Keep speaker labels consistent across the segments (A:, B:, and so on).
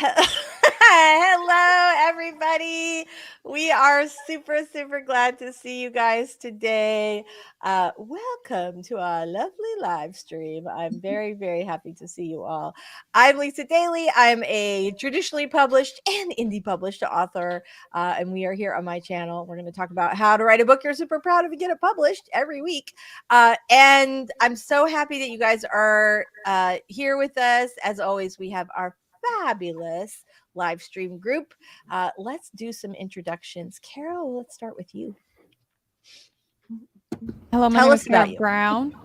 A: Hello, everybody. We are super, super glad to see you guys today. Welcome to our lovely live stream. I'm very, very happy to see you all. I'm Lisa Daly. I'm a traditionally published and indie published author, and we are here on my channel. We're going to talk about how to write a book you're super proud of and get it published every week. And I'm so happy that you guys are here with us. As always, we have our fabulous live stream group. Let's do some introductions. Carol, let's start with you.
B: Hello, my
A: Tell
B: name
A: us
B: is Carol
A: about you.
B: Brown.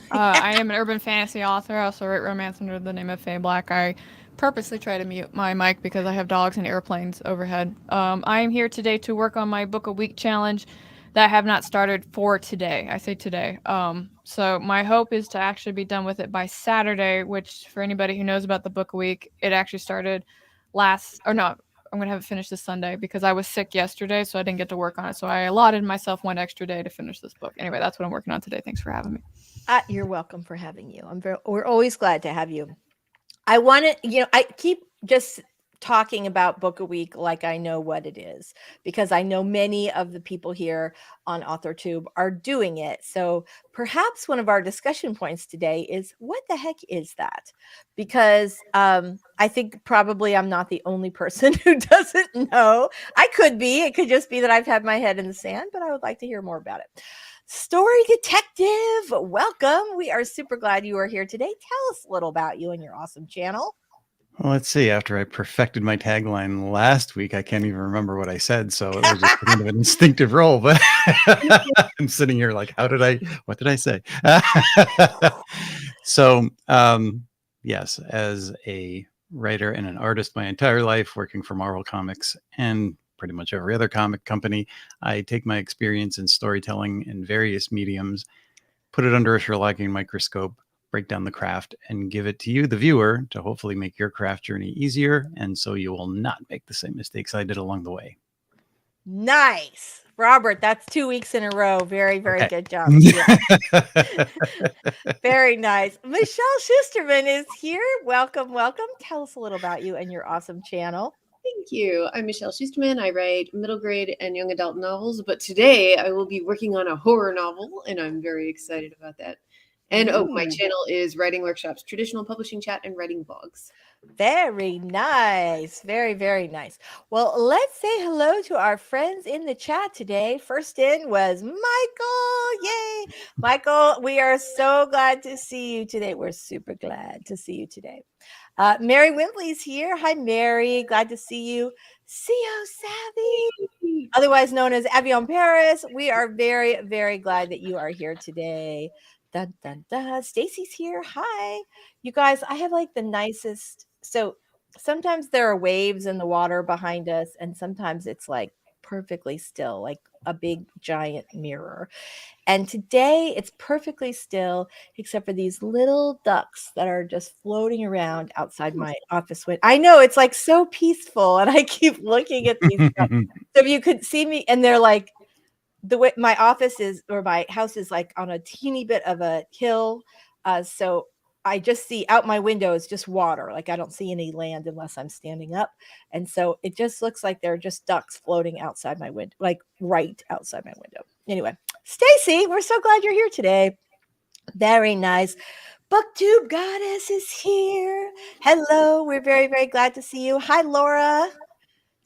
B: I am an urban fantasy author. I also write romance under the name of Faye Black. I purposely try to mute my mic because I have dogs and airplanes overhead. I am here today to work on my book a week challenge that I have not started for today. I say today. So my hope is to actually be done with it by Saturday, which for anybody who knows about the book a week, it actually started I'm going to have it finished this Sunday because I was sick yesterday, so I didn't get to work on it. So I allotted myself one extra day to finish this book. Anyway, that's what I'm working on today. Thanks for having me.
A: You're welcome for having you. We're always glad to have you. I want to, I keep just talking about book a week like I know what it is, because I know many of the people here on authortube are doing it. So perhaps one of our discussion points today is, what the heck is that? Because I think probably I'm not the only person who doesn't know. I could be. It could just be that I've had my head in the sand, but I would like to hear more about it. Story Detective, welcome. We are super glad you are here today. Tell us a little about you and your awesome channel.
C: Well, let's see. After I perfected my tagline last week, I can't even remember what I said. So it was just kind of an instinctive role. But I'm sitting here like, what did I say? So, yes, as a writer and an artist my entire life, working for Marvel Comics and pretty much every other comic company, I take my experience in storytelling in various mediums, put it under a Sherlockian microscope, break down the craft, and give it to you, the viewer, to hopefully make your craft journey easier, and so you will not make the same mistakes I did along the way.
A: Nice. Robert, that's 2 weeks in a row. Very, very good job. Yeah. Very nice. Michelle Schusterman is here. Welcome, welcome. Tell us a little about you and your awesome channel.
D: Thank you. I'm Michelle Schusterman. I write middle grade and young adult novels, but today I will be working on a horror novel, and I'm very excited about that. And my channel is Writing Workshops, Traditional Publishing Chat, and Writing Blogs.
A: Very nice. Very, very nice. Well, let's say hello to our friends in the chat today. First in was Michael. Yay. Michael, we are so glad to see you today. We're super glad to see you today. Mary Wimpley's here. Hi, Mary. Glad to see you. CO Savvy, otherwise known as Avion Paris. We are very, very glad that you are here today. Dun, dun, dun. Stacy's here. Hi. You guys, I have like the nicest. So sometimes there are waves in the water behind us, and sometimes it's like perfectly still, like a big giant mirror. And today it's perfectly still, except for these little ducks that are just floating around outside my office window. I know, it's like so peaceful, and I keep looking at these ducks. So if you could see me, and they're like, the way my office is, or my house is like on a teeny bit of a hill. So I just see out my window is just water. Like I don't see any land unless I'm standing up. And so it just looks like they're just ducks floating outside my window, like right outside my window. Anyway, Stacy, we're so glad you're here today. Very nice. BookTube Goddess is here. Hello. We're very, very glad to see you. Hi, Laura.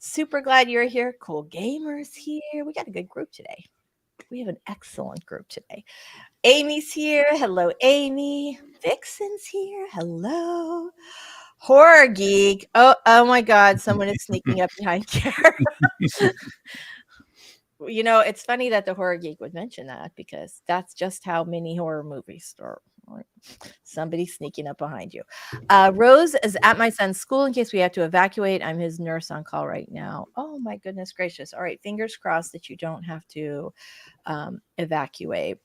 A: Super glad you're here. Cool Gamers here. We got a good group today. We have an excellent group today. Amy's here. Hello, Amy. Vixen's here. Hello. Horror Geek. Oh my God. Someone is sneaking up behind Kara. You know, it's funny that the Horror Geek would mention that, because that's just how many horror movies start. Somebody sneaking up behind you. Rose is at my son's school in case we have to evacuate. I'm his nurse on call right now. Oh my goodness gracious. All right, fingers crossed that you don't have to evacuate.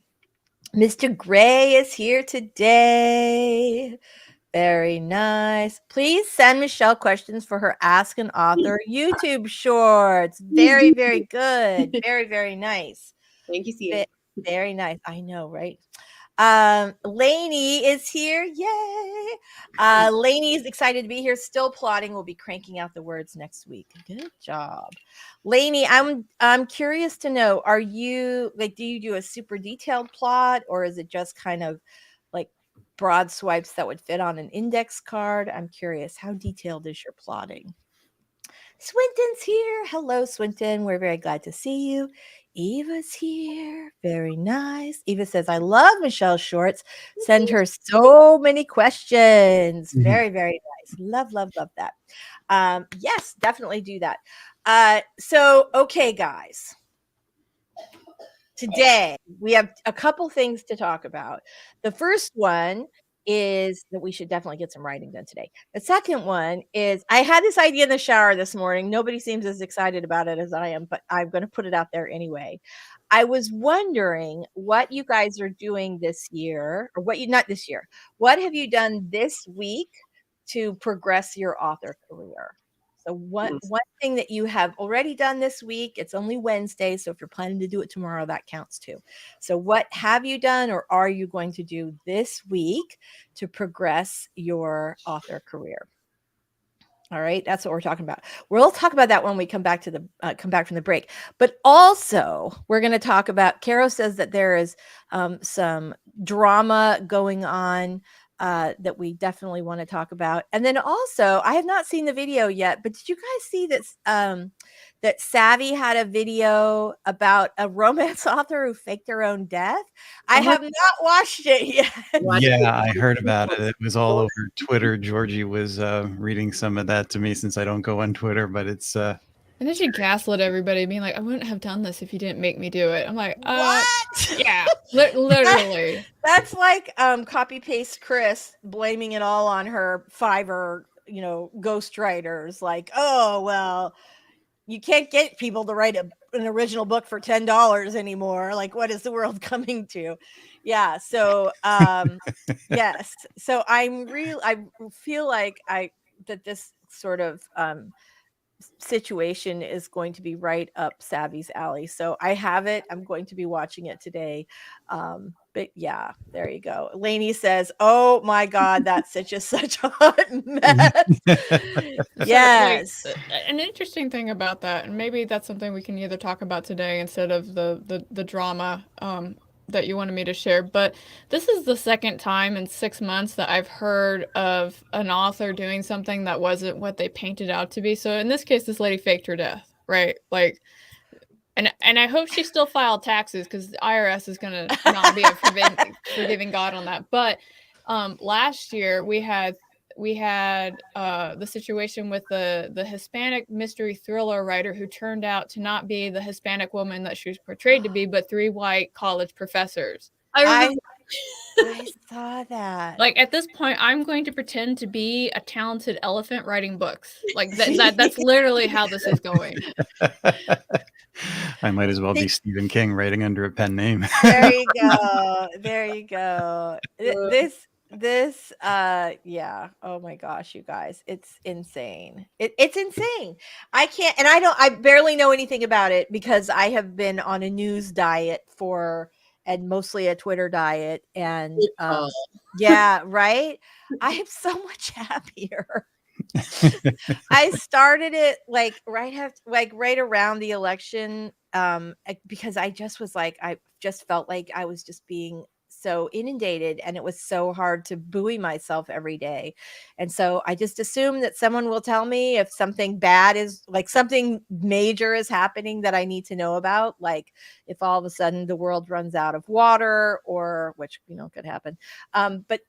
A: Mr. Gray is here today. Very nice. Please send Michelle questions for her Ask an Author YouTube shorts. Very, very good. Very, very nice.
D: Thank you, Sia.
A: Very nice. I know, right? Lainey is here. Yay. Lainey is excited to be here. Still plotting. We'll be cranking out the words next week. Good job. Lainey, I'm curious to know, are you like, do you do a super detailed plot, or is it just kind of like broad swipes that would fit on an index card? I'm curious, how detailed is your plotting? Swinton's here. Hello, Swinton. We're very glad to see you. Eva's here. Very nice. Eva says, I love Michelle Shorts. Send her so many questions. Very, very nice. Love, love, love that. Yes, definitely do that. So, okay, guys. Today, we have a couple things to talk about. The first one is that we should definitely get some writing done today. The second one is I had this idea in the shower this morning. Nobody seems as excited about it as I am, but I'm going to put it out there anyway. I was wondering what you guys are doing this year, or not this year. What have you done this week to progress your author career? So one thing that you have already done this week, it's only Wednesday, so if you're planning to do it tomorrow, that counts too. So what have you done, or are you going to do this week to progress your author career? All right, that's what we're talking about. We'll talk about that when we come back from the break. But also, we're going to talk about. Caro says that there is some drama going on that we definitely want to talk about. And then also, I have not seen the video yet, but did you guys see that that Savvy had a video about a romance author who faked her own death? I have not watched it yet.
C: Yeah, I heard about it. It was all over Twitter. Georgie was reading some of that to me since I don't go on Twitter, but it's
B: and then she gaslit everybody, being like, I wouldn't have done this if you didn't make me do it. I'm like,
A: what?
B: Yeah, literally.
A: That's like copy paste Chris blaming it all on her Fiverr, ghostwriters. Like, oh, well, you can't get people to write an original book for $10 anymore. Like, what is the world coming to? Yeah. So, yes. So I feel like that this sort of situation is going to be right up Savvy's alley. So I have it. I'm going to be watching it today. But yeah, there you go. Lainey says, oh my God, that's such a hot mess. Yes.
B: So, an interesting thing about that, and maybe that's something we can either talk about today instead of the drama that you wanted me to share, but this is the second time in 6 months that I've heard of an author doing something that wasn't what they painted out to be. So in this case, this lady faked her death, right? Like, and I hope she still filed taxes, because the IRS is going to not be a forgiving God on that. But last year we had the situation with the Hispanic mystery thriller writer who turned out to not be the Hispanic woman that she was portrayed to be, but 3 white college professors.
A: I saw that.
B: Like, at this point, I'm going to pretend to be a talented elephant writing books. Like that's literally how this is going.
C: I might as well be Stephen King writing under a pen name.
A: There you go. There you go. This yeah, oh my gosh, you guys, it's insane. It's insane. I barely know anything about it because I have been on a news diet and mostly a Twitter diet, and yeah, right. I am so much happier. I started it right around the election, because I just was like, I just felt like I was just being so inundated, and it was so hard to buoy myself every day. And so I just assume that someone will tell me if something bad is, like, something major is happening that I need to know about, like if all of a sudden the world runs out of water, or which could happen. But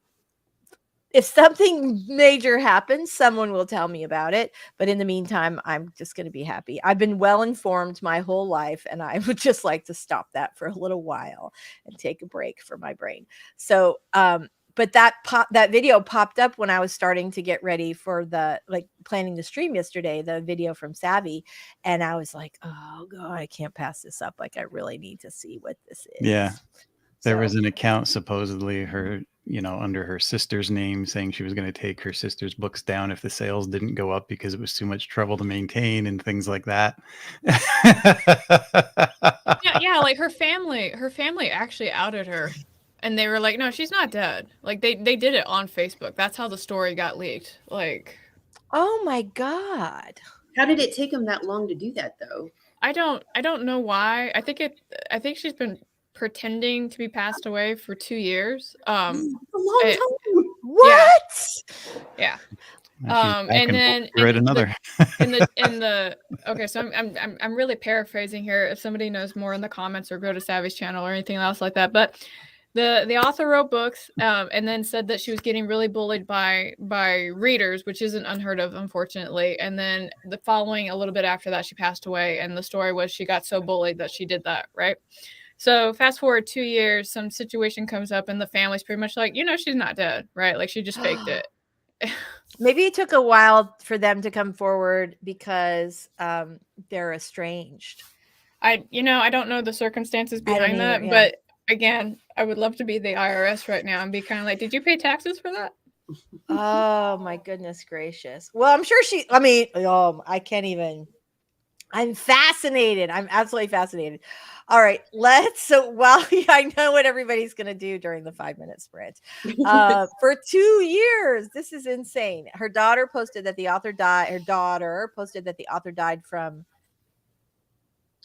A: if something major happens, someone will tell me about it. But in the meantime, I'm just going to be happy. I've been well informed my whole life, and I would just like to stop that for a little while and take a break for my brain. So, but that video popped up when I was starting to get ready for planning the stream yesterday, the video from Savvy. And I was like, oh God, I can't pass this up. Like, I really need to see what this is.
C: Yeah. There was an account, supposedly under her sister's name, saying she was going to take her sister's books down if the sales didn't go up because it was too much trouble to maintain and things like that.
B: yeah, like her family actually outed her And they were like, no, she's not dead. Like they did it on Facebook. That's how the story got leaked. Like,
A: oh my God.
D: How did it take them that long to do that, though?
B: I don't know why. I think she's been pretending to be passed away for 2 years.
D: A long
B: it-
D: time.
A: What?
B: Yeah.
C: Now she's back
B: And then
C: write another.
B: in the okay, so I'm really paraphrasing here. If somebody knows more in the comments, or go to Savvy's channel or anything else like that, but the author wrote books, and then said that she was getting really bullied by readers, which isn't unheard of, unfortunately. And then the following a little bit after that, she passed away, and the story was she got so bullied that she did that, right? So fast forward 2 years, some situation comes up, and the family's pretty much like, she's not dead, right? Like she just faked it.
A: Maybe it took a while for them to come forward because they're estranged.
B: I don't know the circumstances behind that,
A: either, yeah.
B: but again, I would love to be the IRS right now and be kind of like, did you pay taxes for that?
A: Oh my goodness gracious. Well, I'm sure I can't even. I'm fascinated. I'm absolutely fascinated. All right, I know what everybody's going to do during the 5-minute sprint. For 2 years, this is insane. Her daughter posted that the author died. Her daughter posted that the author died from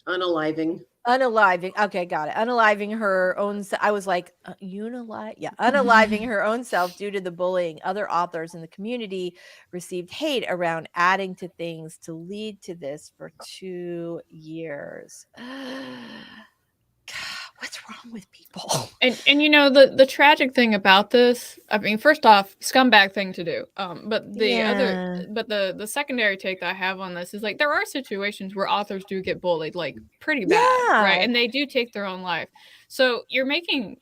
D: Unaliving.
A: Okay, got it. Unaliving her own. I was like, unalive. Yeah, unaliving her own self due to the bullying. Other authors in the community received hate around adding to things to lead to this for 2 years. God, what's wrong with people?
B: And the tragic thing about this, I mean, first off, scumbag thing to do. But the secondary take that I have on this is like there are situations where authors do get bullied, like pretty bad, right? And they do take their own life. So you're making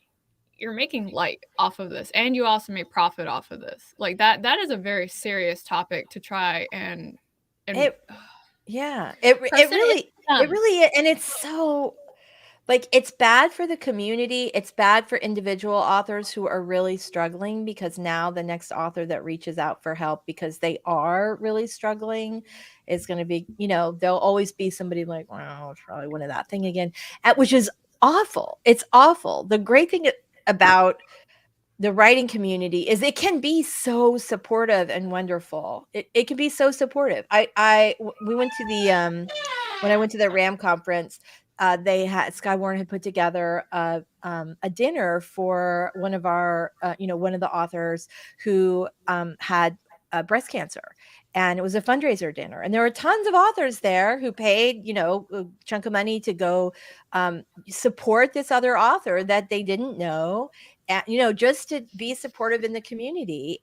B: light off of this, and you also make profit off of this. Like that is a very serious topic to try and
A: it really is, and it's so. Like, it's bad for the community. It's bad for individual authors who are really struggling, because now the next author that reaches out for help because they are really struggling is going to be, there'll always be somebody like, well, it's probably one of that thing again, which is awful. It's awful. The great thing about the writing community is it can be so supportive and wonderful. It can be so supportive. We went to the, when I went to the RAM conference, Sky Warren had put together a dinner for one of our, one of the authors who had breast cancer, and it was a fundraiser dinner, and there were tons of authors there who paid, a chunk of money to go support this other author that they didn't know, and, just to be supportive in the community.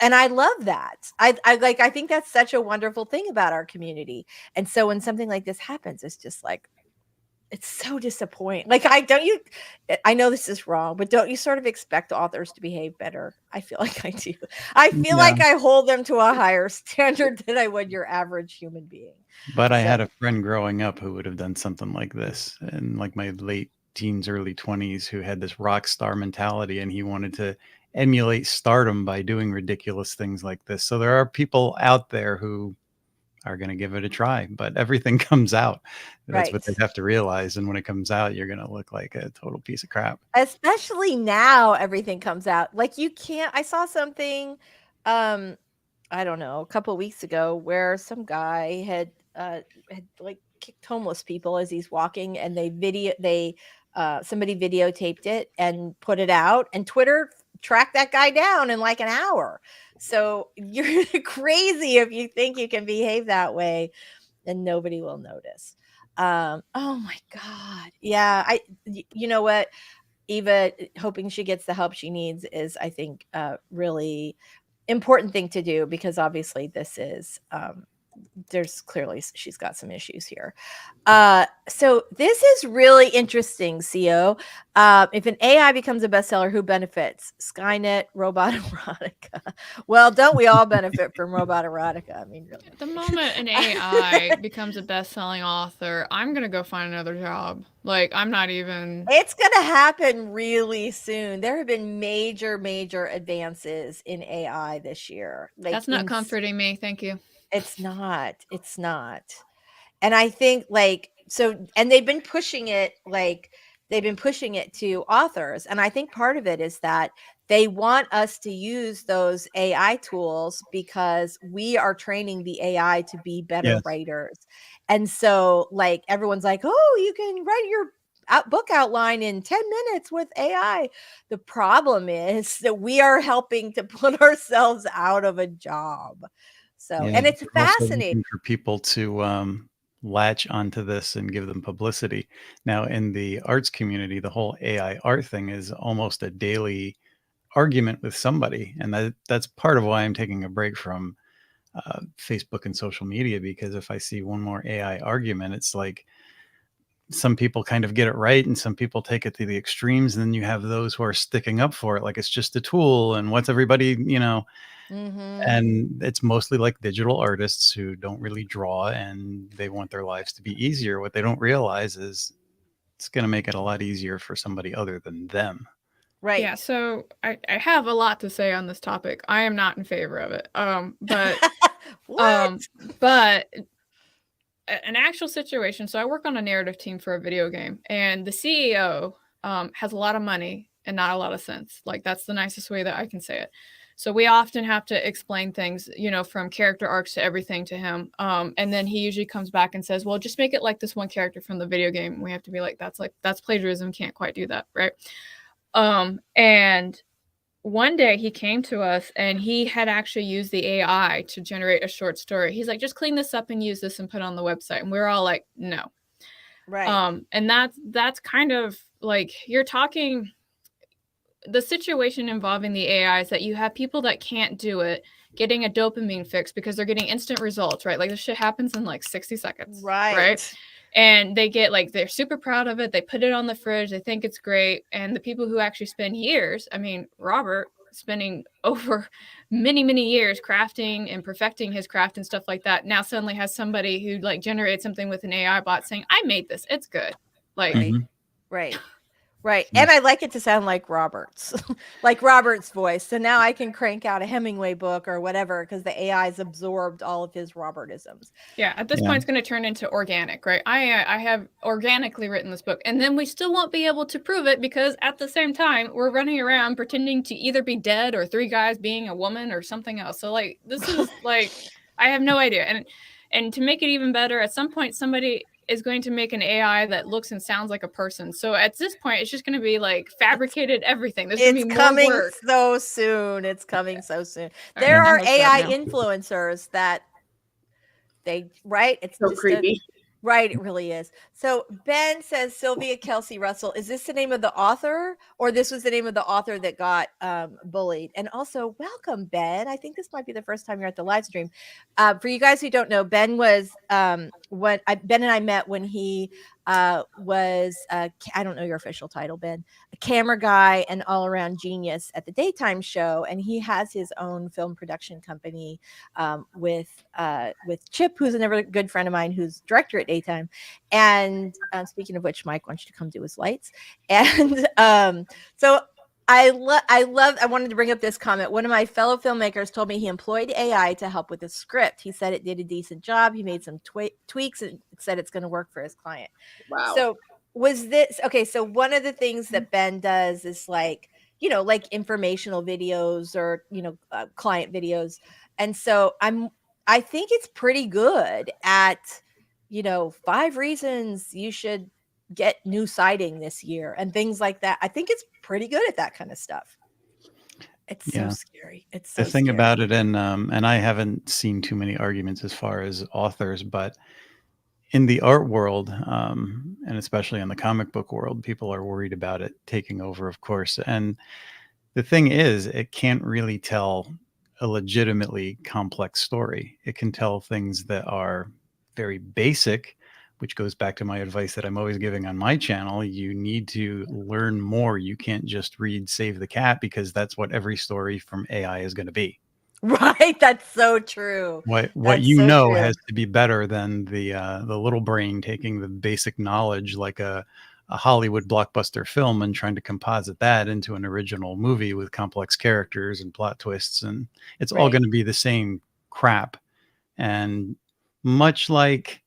A: And I love that. I think that's such a wonderful thing about our community. And so when something like this happens, it's just like, it's so disappointing. Like, I know this is wrong, but don't you sort of expect authors to behave better? I feel like I do. I feel like I hold them to a higher standard than I would your average human being.
C: But I had a friend growing up who would have done something like this in like my late teens, early 20s, who had this rock star mentality, and he wanted to emulate stardom by doing ridiculous things like this. So there are people out there who are going to give it a try, but everything comes out. That's what they have to realize. And when it comes out, you're going to look like a total piece of crap.
A: Especially now, everything comes out. Like, you can't. I saw something, I don't know, a couple of weeks ago, where some guy had like kicked homeless people as he's walking, and somebody videotaped it and put it out, and Twitter tracked that guy down in like an hour. So you're crazy if you think you can behave that way and nobody will notice. Oh my God. Yeah. You know what? Eva hoping she gets the help she needs is, I think, really important thing to do, because obviously this is, there's clearly, she's got some issues here. So this is really interesting, CO. If an AI becomes a bestseller, who benefits? Skynet, robot erotica. Well, don't we all benefit from robot erotica? I mean, really.
B: The moment an AI becomes a best-selling author, I'm going to go find another job. Like, I'm not even...
A: It's going to happen really soon. There have been major, major advances in AI this year. Like,
B: that's not comforting me. Thank you.
A: It's not. And I think, like, so, and they've been pushing it, like, they've been pushing it to authors. And I think part of it is that they want us to use those AI tools because we are training the AI to be better
C: Yes.
A: writers. And so like everyone's like, oh, you can write your book outline in 10 minutes with AI. The problem is that we are helping to put ourselves out of a job. So,
C: Yeah,
A: and it's
C: they're also
A: fascinating.
C: looking for people to latch onto this and give them publicity. Now, in the arts community, the whole AI art thing is almost a daily argument with somebody, and that's part of why I'm taking a break from Facebook and social media, because if I see one more AI argument, it's like some people kind of get it right and some people take it to the extremes, and then you have those who are sticking up for it like it's just a tool and what's everybody, and it's mostly like digital artists who don't really draw and they want their lives to be easier. What they don't realize is it's going to make it a lot easier for somebody other than them.
A: Right.
B: Yeah, so I have a lot to say on this topic. I am not in favor of it.
A: What?
B: But an actual situation. So I work on a narrative team for a video game, and the CEO has a lot of money and not a lot of sense. Like, that's the nicest way that I can say it. So we often have to explain things, from character arcs to everything to him. And then he usually comes back and says, well, just make it like this one character from the video game. We have to be like, that's plagiarism. Can't quite do that. Right. And one day he came to us and he had actually used the AI to generate a short story. He's like, just clean this up and use this and put it on the website. And we're all like, no.
A: Right.
B: And that's kind of like, you're talking, the situation involving the AI is that you have people that can't do it getting a dopamine fix because they're getting instant results, right? Like, this shit happens in like 60 seconds. Right. And they get like, they're super proud of it. They put it on the fridge. They think it's great. And the people who actually spend years, I mean, Robert spending over many, many years crafting and perfecting his craft and stuff like that, now suddenly has somebody who like generates something with an AI bot saying, I made this, it's good. Like,
A: Right. And I like it to sound like Robert's, like Robert's voice. So now I can crank out a Hemingway book or whatever because the AI's absorbed all of his Robertisms.
B: Yeah, at this point, it's going to turn into organic, right? I have organically written this book, and then we still won't be able to prove it because at the same time, we're running around pretending to either be dead or three guys being a woman or something else. So like, this is like, I have no idea. And to make it even better, at some point, somebody is going to make an AI that looks and sounds like a person. So at this point, it's just going to be like fabricated everything. There's going to be more
A: coming
B: work.
A: so soon. It's coming so soon. There are AI influencers that it's
D: so creepy.
A: Right, it really is. So Ben says Sylvia Kelsey Russell. Is this the name of the author, or this was the name of the author that got bullied? And also, welcome, Ben. I think this might be the first time you're at the live stream. For you guys who don't know, Ben was Ben and I met when he was I don't know your official title, Ben, a camera guy and all around genius at the daytime show, and he has his own film production company with Chip, who's another good friend of mine, who's director at daytime. And speaking of which, Mike wants you to come do his lights. And so I wanted to bring up this comment. One of my fellow filmmakers told me he employed AI to help with his script. He said it did a decent job. He made some tweaks and said it's going to work for his client.
D: Wow.
A: So was this okay? So one of the things that Ben does is like informational videos or client videos, and so I think it's pretty good at 5 reasons you should get new siding this year and things like that. I think it's pretty good at that kind of stuff. It's so scary. It's so
C: the thing
A: scary.
C: about it, and I haven't seen too many arguments as far as authors, but in the art world, and especially in the comic book world, people are worried about it taking over, of course. And the thing is, it can't really tell a legitimately complex story. It can tell things that are very basic, which goes back to my advice that I'm always giving on my channel. You need to learn more. You can't just read Save the Cat because that's what every story from AI is going to be.
A: Right. That's so true.
C: What
A: true.
C: has to be better than the little brain taking the basic knowledge like a Hollywood blockbuster film and trying to composite that into an original movie with complex characters and plot twists. And it's all going to be the same crap. And much like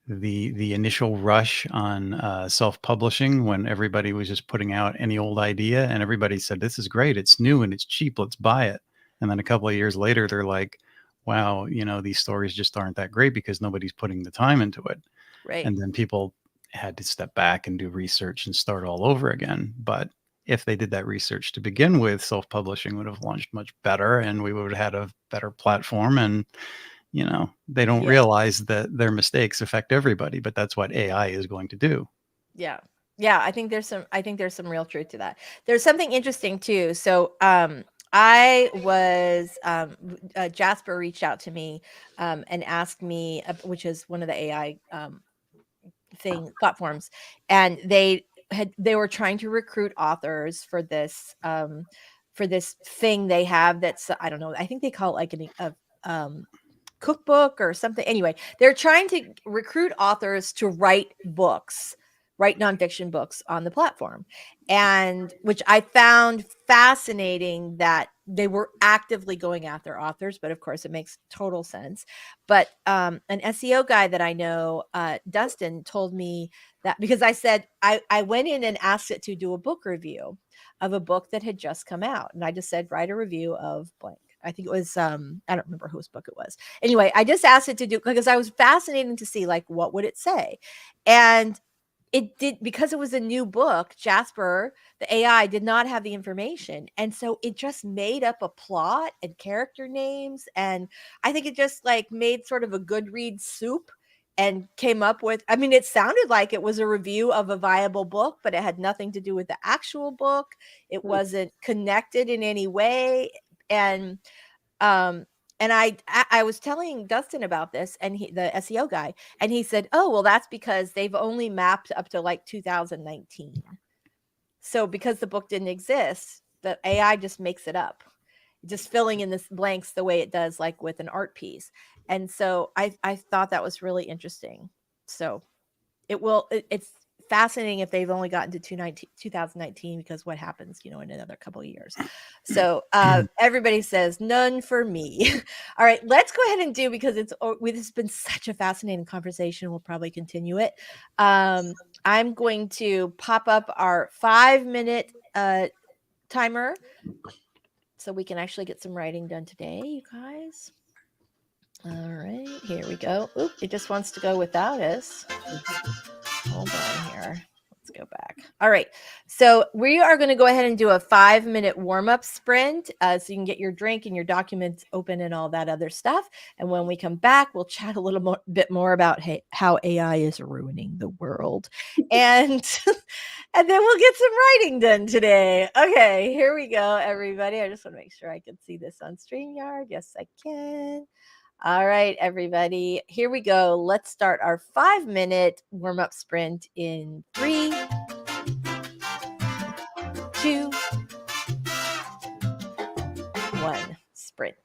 C: the initial rush on self-publishing, when everybody was just putting out any old idea and everybody said, this is great, it's new and it's cheap, let's buy it. And then a couple of years later, they're like, wow, these stories just aren't that great because nobody's putting the time into it.
A: Right.
C: And then people had to step back and do research and start all over again. But if they did that research to begin with, self-publishing would have launched much better and we would have had a better platform. And they don't realize that their mistakes affect everybody, but that's what AI is going to do.
A: Yeah. Yeah. I think there's some real truth to that. There's something interesting too. So, I was, Jasper reached out to me, and asked me, which is one of the AI, platforms, and they were trying to recruit authors for this, thing they have that's, I don't know, I think they call it like cookbook or something. Anyway, they're trying to recruit authors to write nonfiction books on the platform, and which I found fascinating that they were actively going after authors, but of course it makes total sense. But an SEO guy that I know, Dustin, told me that, because I said, I went in and asked it to do a book review of a book that had just come out, and I just said, write a review of blank. I think it was, I don't remember whose book it was. Anyway, I just asked it to do, because I was fascinated to see, like, what would it say? And it did, because it was a new book. Jasper, the AI, did not have the information. And so it just made up a plot and character names. And I think it just like made sort of a Goodreads soup and came up with, I mean, it sounded like it was a review of a viable book, but it had nothing to do with the actual book. It wasn't connected in any way. And and I was telling Dustin about this, and the SEO guy, and he said, oh, well, that's because they've only mapped up to like 2019. So because the book didn't exist, the AI just makes it up, just filling in the blanks the way it does, like with an art piece. And so I thought that was really interesting. So it's fascinating if they've only gotten to 2019, because what happens, in another couple of years. So everybody says none for me. All right, let's go ahead and do, because this has been such a fascinating conversation. We'll probably continue it. I'm going to pop up our 5-minute timer so we can actually get some writing done today, you guys. All right, here we go. Oop, it just wants to go without us. Hold on here. Let's go back. All right. So we are going to go ahead and do a 5-minute warm-up sprint, so you can get your drink and your documents open and all that other stuff. And when we come back, we'll chat a little bit more about how AI is ruining the world. And and then we'll get some writing done today. Okay, here we go, everybody. I just want to make sure I can see this on StreamYard. Yes, I can. All right, everybody, here we go. Let's start our 5-minute warm-up sprint in 3, 2, 1, sprint.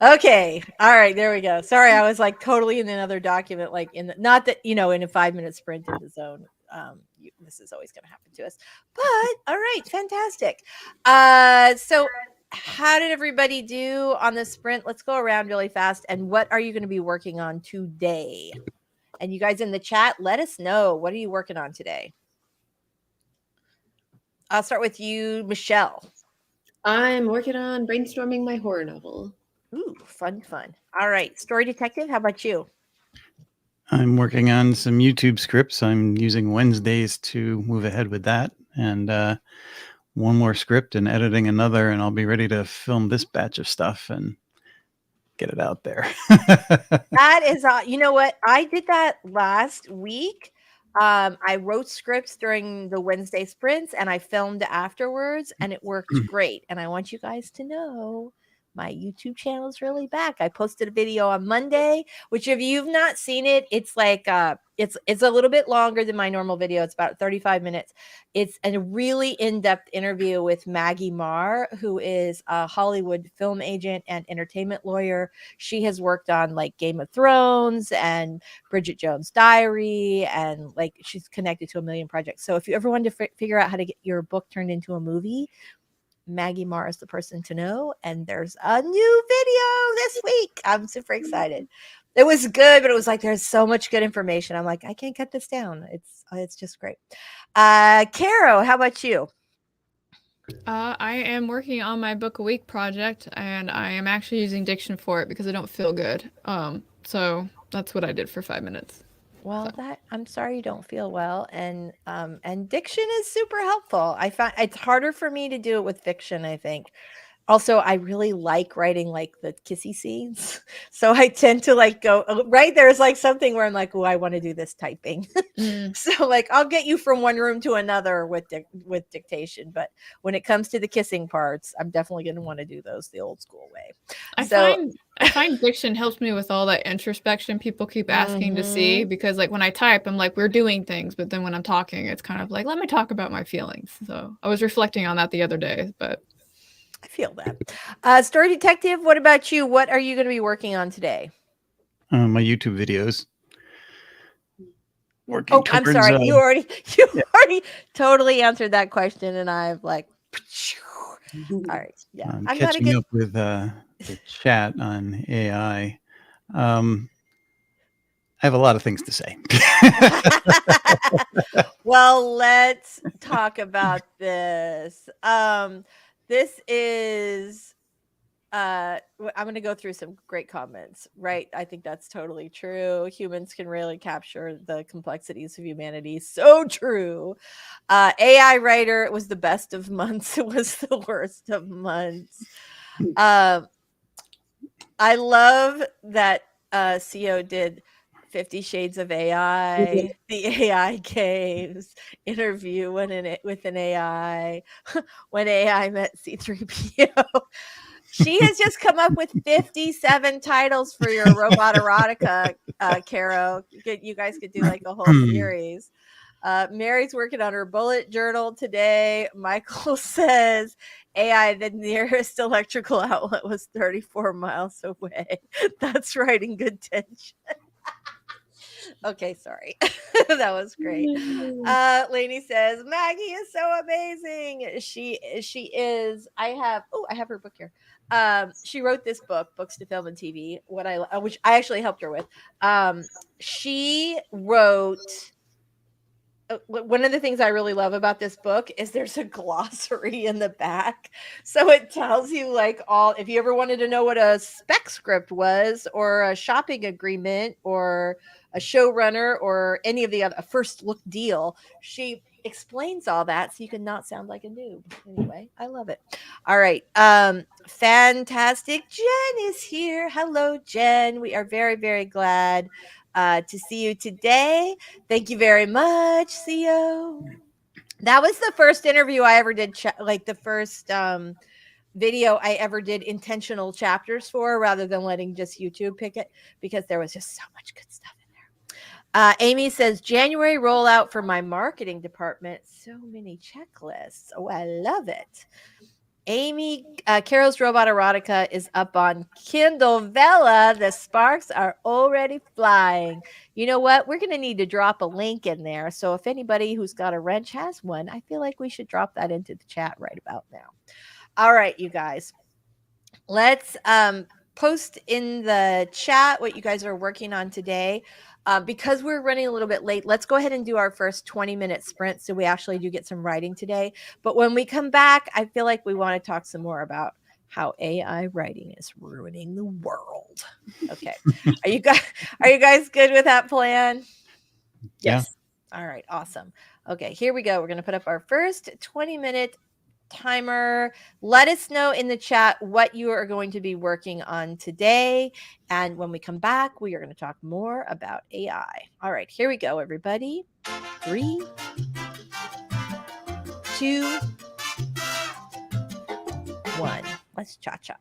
A: Okay. All right. There we go. Sorry, I was like totally in another document, like in the, not that, in a 5-minute sprint in the zone. This is always going to happen to us. But all right. Fantastic. So how did everybody do on the sprint? Let's go around really fast. And what are you going to be working on today? And you guys in the chat, let us know. What are you working on today? I'll start with you, Michelle.
D: I'm working on brainstorming my horror novel.
A: Ooh, fun. All right. Story Detective, how about you?
C: I'm working on some YouTube scripts. I'm using Wednesdays to move ahead with that. And one more script and editing another, and I'll be ready to film this batch of stuff and get it out there.
A: That is, you know what? I did that last week. I wrote scripts during the Wednesday sprints and I filmed afterwards, and it worked great. And I want you guys to know my YouTube channel is really back. I posted a video on Monday, which if you've not seen it, it's like it's a little bit longer than my normal video. It's about 35 minutes. It's a really in-depth interview with Maggie Marr, who is a Hollywood film agent and entertainment lawyer. She has worked on like Game of Thrones and Bridget Jones' Diary, and like she's connected to a million projects. So if you ever wanted to figure out how to get your book turned into a movie, Maggie Marr is the person to know. And there's a new video this week. I'm super excited. It was good, but it was like there's so much good information. I'm like, I can't cut this down. It's just great. Caro, how about you?
B: I am working on my book a week project, and I am actually using diction for it because I don't feel good. So that's what I did for 5 minutes.
A: Well, I'm sorry you don't feel well, and diction is super helpful. I find it's harder for me to do it with fiction, I think. Also, I really like writing like the kissy scenes. So I tend to like go right there's like something where I'm like, oh, I want to do this typing. So like I'll get you from one room to another with dictation, but when it comes to the kissing parts, I'm definitely going to want to do those the old school way.
B: I find diction helps me with all that introspection people keep asking to see, because like when I type, I'm like, we're doing things, but then when I'm talking, it's kind of like, let me talk about my feelings. So I was reflecting on that the other day, but
A: I feel that. Story Detective, what about you? What are you going to be working on today?
C: My YouTube videos. Working towards,
A: I'm sorry. You already totally answered that question, and I've like, all right, yeah.
C: I'm catching up with the chat on AI. I have a lot of things to say.
A: Well, let's talk about this. This is I'm going to go through some great comments, right? I think that's totally true. Humans can really capture the complexities of humanity. So true. AI writer, it was the best of months. It was the worst of months. I love that CO did 50 Shades of AI, the AI Caves interview with an AI, when AI met C3PO. She has just come up with 57 titles for your robot erotica, Caro. You guys could do like a whole series. Mary's working on her bullet journal today. Michael says AI, the nearest electrical outlet was 34 miles away. That's writing good tension. Okay, sorry. That was great. Lainey says Maggie is so amazing. She is. I have her book here. She wrote this book, Books to Film and TV, which I actually helped her with. She wrote one of the things I really love about this book is there's a glossary in the back. So it tells you like if you ever wanted to know what a spec script was, or a shopping agreement, or a showrunner, or any of the other, a first look deal, she explains all that so you can not sound like a noob. Anyway, I love it. All right. Fantastic. Jen is here. Hello, Jen. We are very, very glad to see you today. Thank you very much, CO. That was the first interview I ever did, like the first video I ever did intentional chapters for, rather than letting just YouTube pick it, because there was just so much good stuff in there. Amy says, January rollout for my marketing department. So many checklists. Oh, I love it. Amy, Carol's Robot Erotica is up on Kindle Vella. The sparks are already flying. You know what? We're going to need to drop a link in there. So if anybody who's got a wrench has one, I feel like we should drop that into the chat right about now. All right, you guys. Let's post in the chat what you guys are working on today. Because we're running a little bit late, let's go ahead and do our first 20-minute sprint so we actually do get some writing today. But when we come back, I feel like we want to talk some more about how AI writing is ruining the world. Okay. Are you guys good with that plan?
D: Yes.
A: Yeah. All right, awesome. Okay, here we go. We're going to put up our first 20-minute timer. Let us know in the chat what you are going to be working on today. And when we come back, we are going to talk more about AI. All right, here we go, everybody. 3, 2, 1. Let's cha-cha.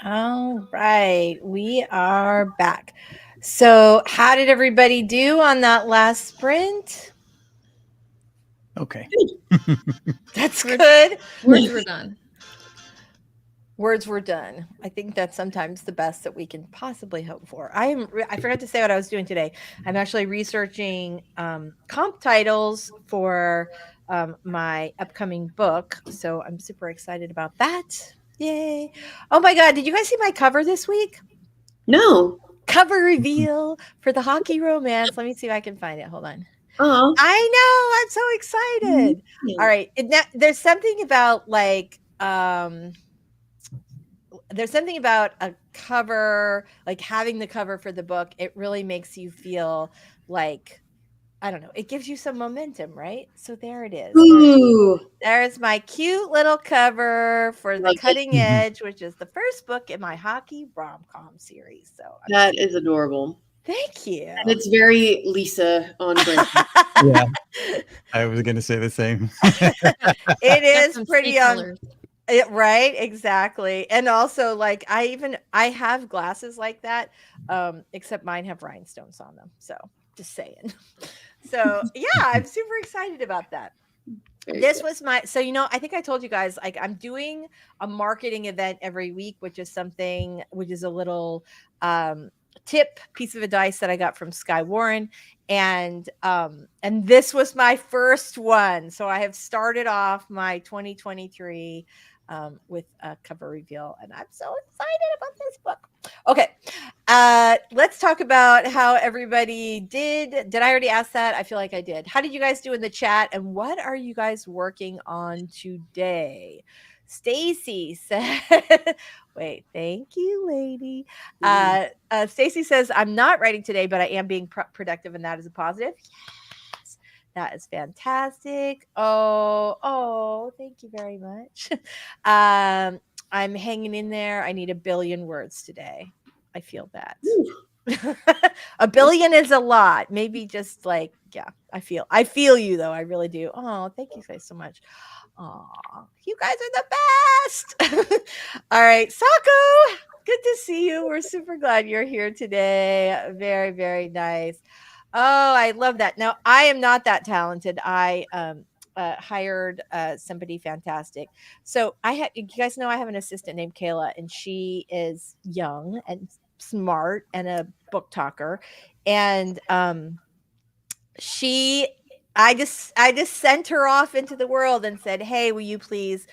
A: All right, we are back. So, how did everybody do on that last sprint?
C: Okay.
A: That's
B: Words-
A: good.
B: Words were done.
A: Words were done. I think that's sometimes the best that we can possibly hope for. I forgot to say what I was doing today. I'm actually researching comp titles for my upcoming book. So I'm super excited about that. Yay. Oh my God. Did you guys see my cover this week?
D: No.
A: Cover reveal for the hockey romance. Let me see if I can find it. Hold on.
D: Oh.
A: I know. I'm so excited. All right. There's something about there's something about a cover, like having the cover for the book. It really makes you feel like, I don't know, it gives you some momentum, right? So there it is.
D: Ooh.
A: There's my cute little cover for The
D: Love it.
A: Cutting Edge, which is the first book in my hockey rom-com series. So
D: That is adorable.
A: thank you.
D: And it's very Lisa on brand.
C: Yeah. I was going to say the same.
A: It
B: Got
A: is
B: some
A: pretty
B: sea
A: on
B: colors.
A: it, right? Exactly. And also, like, I have glasses like that, except mine have rhinestones on them. So just saying. So yeah, I'm super excited about that.
D: Very
A: This
D: good.
A: was my, so I think I told you guys, like, I'm doing a marketing event every week, which is a little tip piece of advice that I got from Sky Warren. And this was my first one. So I have started off my 2023 with a cover reveal, and I'm so excited about this book. Okay. Let's talk about how everybody did. Did I already ask that? I feel like I did. How did you guys do in the chat, and what are you guys working on today? Stacy said, wait, thank you, lady. Stacy says, I'm not writing today, but I am being productive, and that is a positive. Yes, that is fantastic. Oh, thank you very much. I'm hanging in there. I need 1 billion words today. I feel that.
D: Ooh.
A: 1 billion is a lot. Maybe just like, yeah, I feel you though. I really do. Oh, thank you guys so much. Oh, you guys are the best. All right, Sako, good to see you. We're super glad you're here today. Very, very nice. Oh, I love that. Now, I am not that talented. I hired somebody fantastic. So you guys know I have an assistant named Kayla, and she is young and smart and a book talker. And she I just sent her off into the world and said, hey, will you please,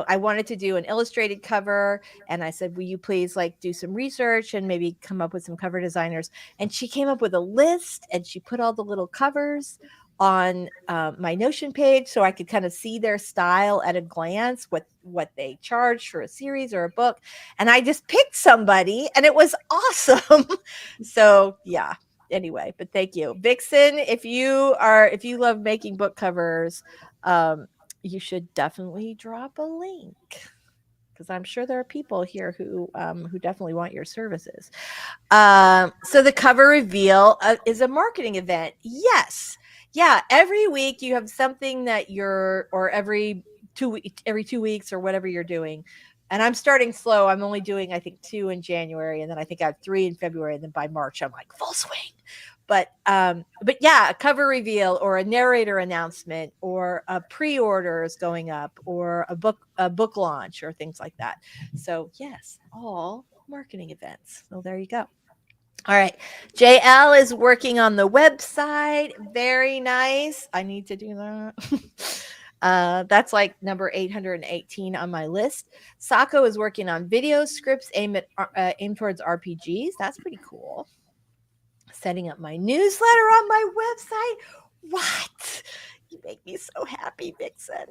A: I wanted to do an illustrated cover, and I said, will you please like do some research and maybe come up with some cover designers? And she came up with a list, and she put all the little covers on my Notion page so I could kind of see their style at a glance, what they charge for a series or a book. And I just picked somebody, and it was awesome. So yeah, anyway, but thank you, Vixen. If you love making book covers, you should definitely drop a link, because I'm sure there are people here who definitely want your services. So the cover reveal is a marketing event. Yes. Yeah. Every week you have something that or every 2 weeks or whatever you're doing. And I'm starting slow. I'm only doing, I think, 2 in January, and then I think I have 3 in February, and then by March I'm like full swing. But yeah, a cover reveal or a narrator announcement or a pre-order is going up, or a book launch or things like that. So yes, all marketing events. So there you go. All right. JL is working on the website. Very nice. I need to do that. That's like number 818 on my list. Sako is working on video scripts aimed towards RPGs. That's pretty cool. Setting up my newsletter on my website. What? You make me so happy, Vixen.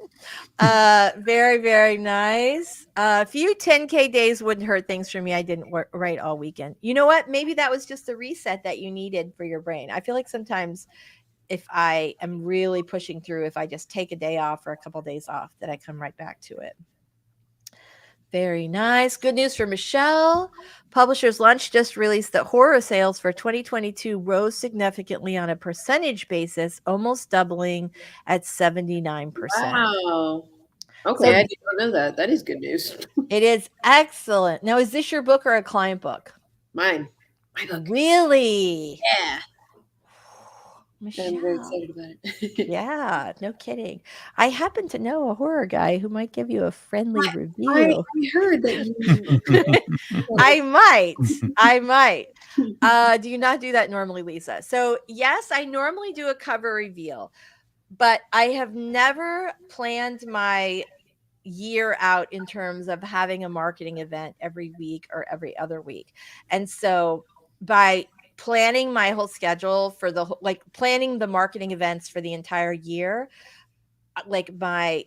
A: Very, very nice. A few 10K days wouldn't hurt things for me. I didn't write all weekend. You know what? Maybe that was just the reset that you needed for your brain. I feel like sometimes if I am really pushing through, if I just take a day off or a couple of days off, that I come right back to it. Very nice. Good news for Michelle. Publishers Lunch just released that horror sales for 2022 rose significantly on a percentage basis, almost doubling at 79%.
D: Wow. Okay,
A: So
D: I did not know that. That is good news.
A: it is excellent. Now, is this your book or a client book?
D: Mine. My book.
A: Really?
D: Yeah.
A: Michelle.
D: I'm very excited about it.
A: Yeah, no kidding. I happen to know a horror guy who might give you a friendly
D: I
A: review.
D: heard that you.
A: I might. I might. Do you not do that normally, Lisa? So, yes, I normally do a cover reveal, but I have never planned my year out in terms of having a marketing event every week or every other week. And so, by planning my whole schedule for like planning the marketing events for the entire year, like I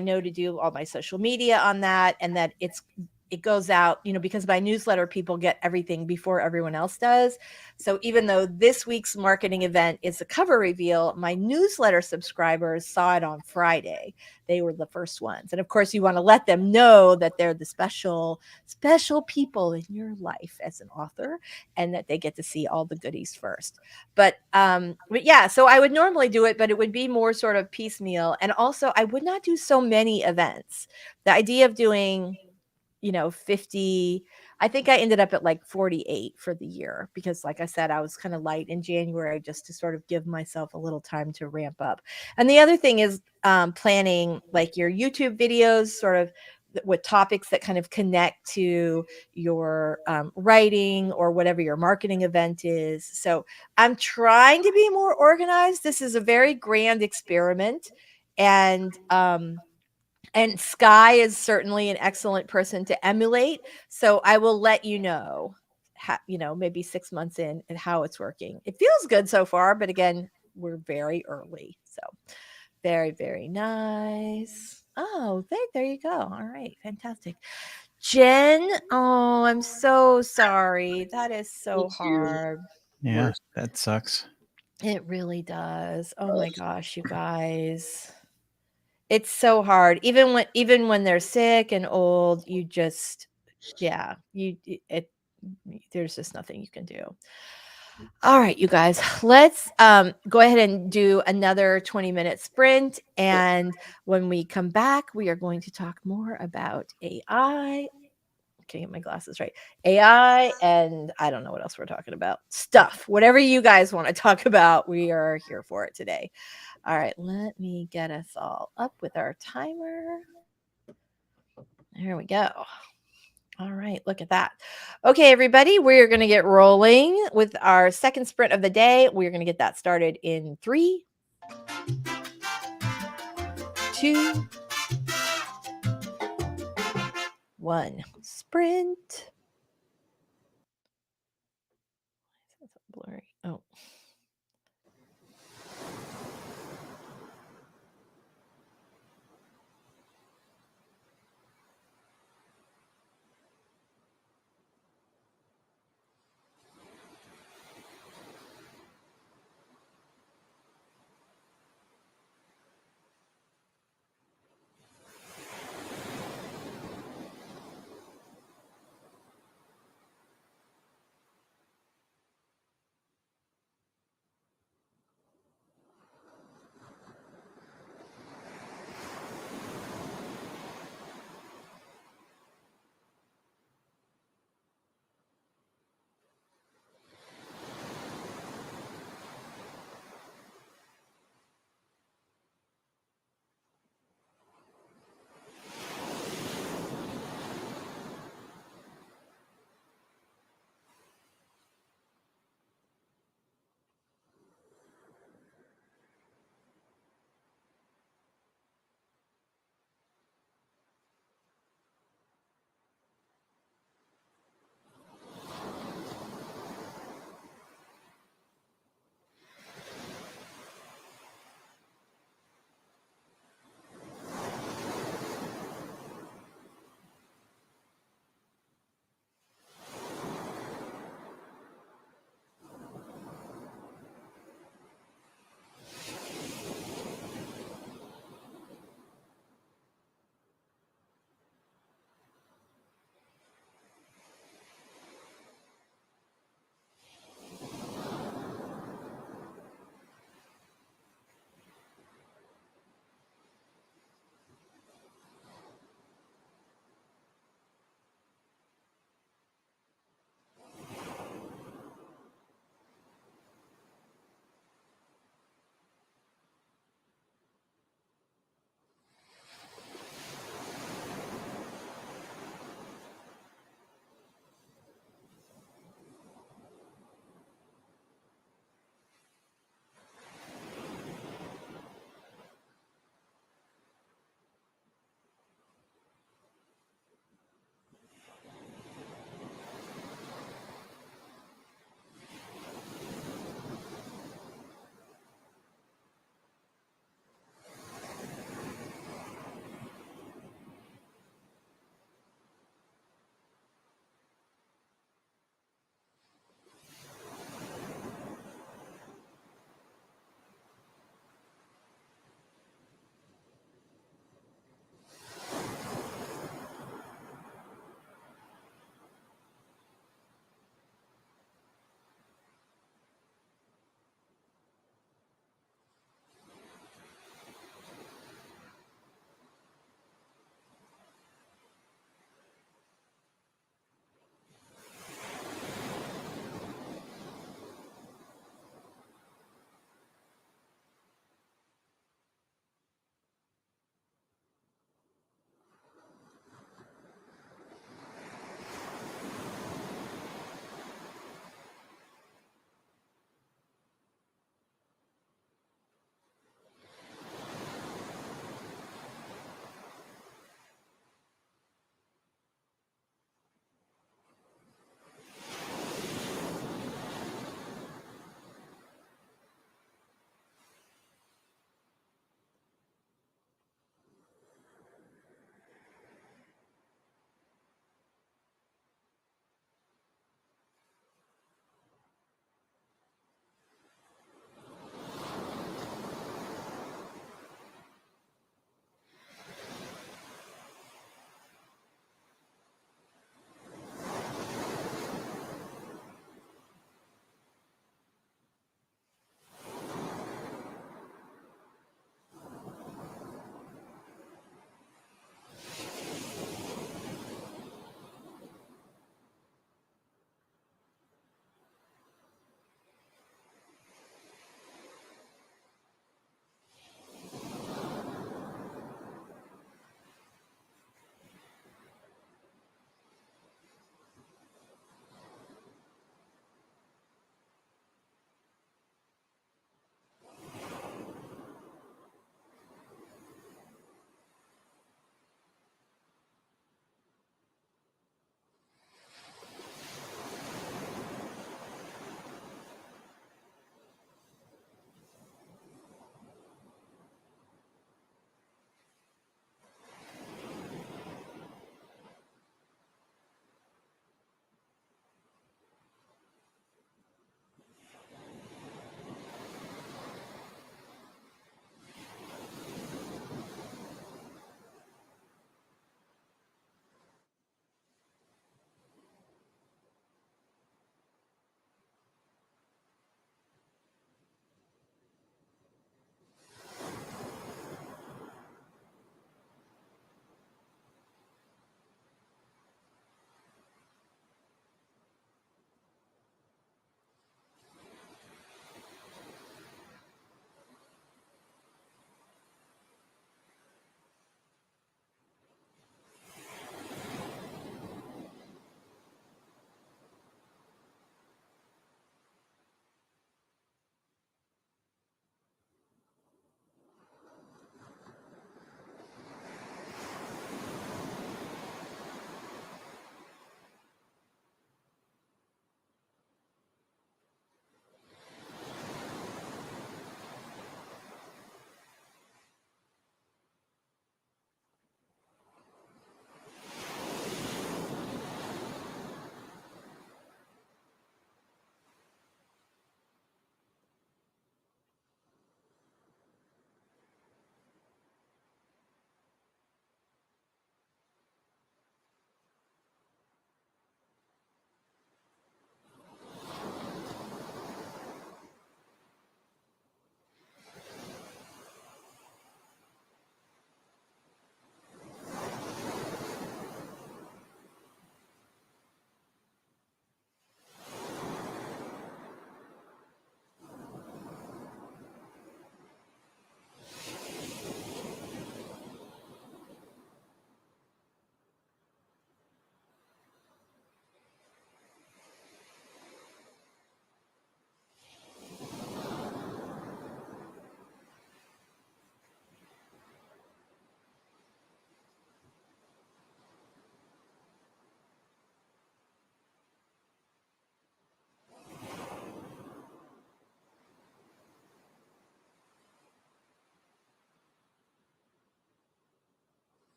A: know to do all my social media on that, and that it goes out, because my newsletter people get everything before everyone else does. So even though this week's marketing event is a cover reveal, my newsletter subscribers saw it on Friday. They were the first ones. And of course, you want to let them know that they're the special people in your life as an author, and that they get to see all the goodies first. But yeah, so I would normally do it, but it would be more sort of piecemeal. And also, I would not do so many events. The idea of doing 50, I think I ended up at like 48 for the year, because like I said, I was kind of light in January just to sort of give myself a little time to ramp up. And the other thing is planning like your YouTube videos, sort of with topics that kind of connect to your writing or whatever your marketing event is. So I'm trying to be more organized. This is a very grand experiment. And Sky is certainly an excellent person to emulate. So I will let you know, maybe 6 months in, and how it's working. It feels good so far, but again, we're very early. So very, very nice. Oh, there you go. All right. Fantastic. Jen, oh, I'm so sorry. That is so hard.
C: Yeah, that sucks.
A: It really does. Oh my gosh, you guys. It's so hard. Even when they're sick and old, you just there's just nothing you can do. All right, you guys, let's go ahead and do another 20-minute sprint. And when we come back, we are going to talk more about AI. Can I get my glasses right? AI, and I don't know what else we're talking about. Stuff. Whatever you guys want to talk about, we are here for it today. All right, let me get us all up with our timer. There we go. All right, look at that. Okay, everybody, we're going to get rolling with our second sprint of the day. We're going to get that started in 3, 2, 1. Sprint. That's blurry. Oh.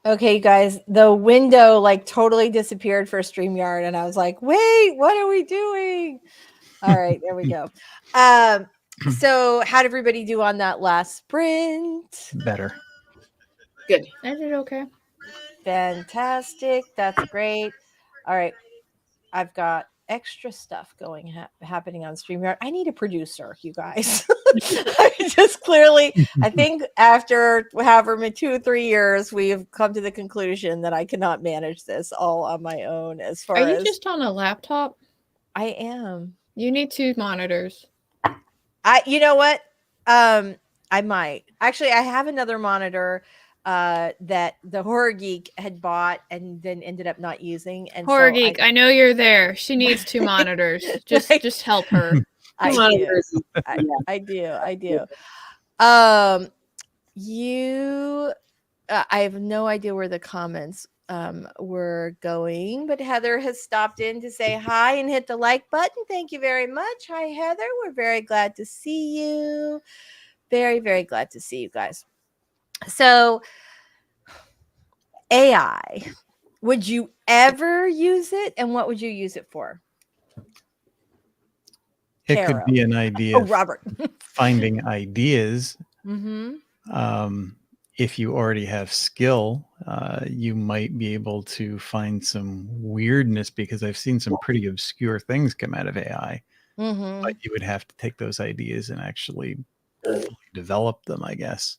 A: Okay, you guys, the window like totally disappeared for StreamYard, and I was like, wait, what are we doing? All right, there we go. So how'd everybody do on that last sprint?
C: Better.
D: Good.
B: I did okay.
A: Fantastic. That's great. All right. I've got extra stuff going happening on StreamYard. I need a producer, you guys. I just clearly, I think after however 2 or 3 years, we've come to the conclusion that I cannot manage this all on my own. As far
B: Are you
A: as
B: just on a laptop?
A: I am,
B: You need 2 monitors.
A: you know what? I might actually. I have another monitor that the Horror Geek had bought and then ended up not using, and
B: Horror
A: so
B: Geek, I know you're there. She needs 2 monitors. Just help her.
A: I do.
D: Monitors.
A: I do. I do. Um, I have no idea where the comments were going, but Heather has stopped in to say hi and hit the like button. Thank you very much. Hi, Heather. We're very glad to see you. Very, very glad to see you guys. So, AI, would you ever use it, and what would you use it for?
C: It could
A: Caro.
C: be an idea
A: Oh,
C: of
A: Robert.
C: finding ideas.
A: Mm-hmm.
C: If you already have skill, you might be able to find some weirdness, because I've seen some pretty obscure things come out of AI.
A: Mm-hmm.
C: But you would have to take those ideas and actually fully develop them, I guess.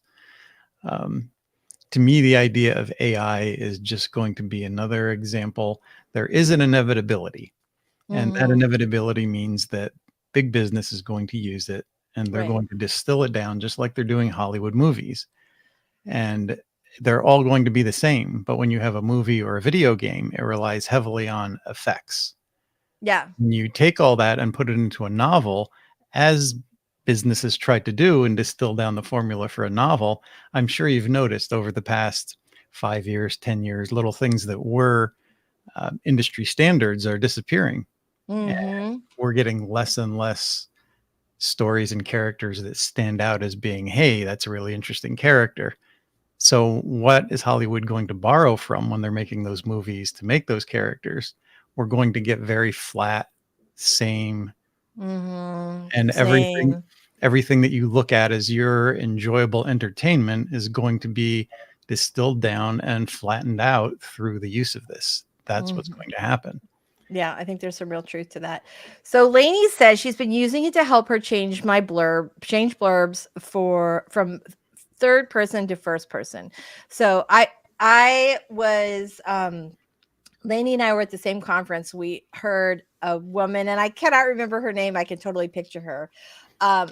C: To me, the idea of AI is just going to be another example. There is an inevitability, and that inevitability means that big business is going to use it, and they're
A: Right.
C: going to distill it down just like they're doing Hollywood movies. And they're all going to be the same. But when you have a movie or a video game, it relies heavily on effects.
A: Yeah.
C: When you take all that and put it into a novel, as businesses try to do and distill down the formula for a novel, I'm sure you've noticed over the past 5 years, 10 years, little things that were industry standards are disappearing. And
A: Mm-hmm.
C: we're getting less and less stories and characters that stand out as being, hey, that's a really interesting character. So what is Hollywood going to borrow from when they're making those movies to make those characters? We're going to get very flat, same,
A: Mm-hmm.
C: and
A: Same.
C: everything that you look at as your enjoyable entertainment is going to be distilled down and flattened out through the use of this. That's what's going to happen.
A: Yeah, I think there's some real truth to that. So Lainey says she's been using it to help her change blurbs from third person to first person. So I was Lainey and I were at the same conference. We heard a woman, and I cannot remember her name. I can totally picture her.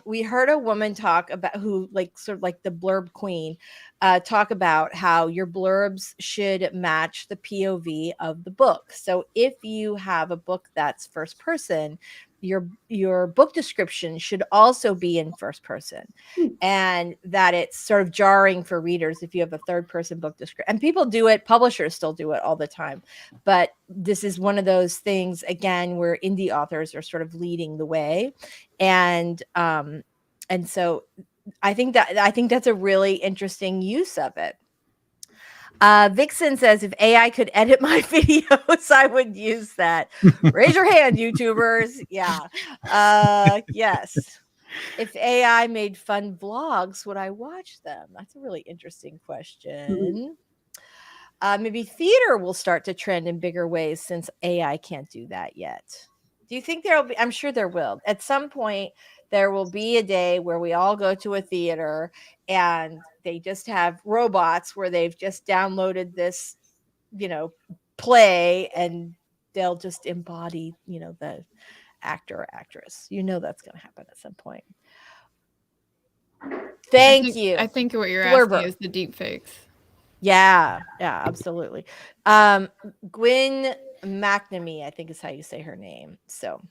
A: We heard a woman talk about who, like, sort of like the blurb queen, talk about how your blurbs should match the POV of the book. So if you have a book that's first person, your book description should also be in first person, and that it's sort of jarring for readers if you have a third person book description. And people do it, publishers still do it all the time. But this is one of those things, again, where indie authors are sort of leading the way. And so I think that's a really interesting use of it. Vixen says, if AI could edit my videos, I would use that. Raise your hand, YouTubers. Yeah. Yes. If AI made fun vlogs, would I watch them? That's a really interesting question. Maybe theater will start to trend in bigger ways since AI can't do that yet. Do you think there'll be? I'm sure there will. At some point, there will be a day where we all go to a theater and they just have robots where they've just downloaded this, play, and they'll just embody, the actor or actress. That's going to happen at some point. Thank you.
B: I think what you're
A: Blurber.
B: asking is the deep fakes.
A: Yeah, absolutely. Gwen McNamee, I think is how you say her name. So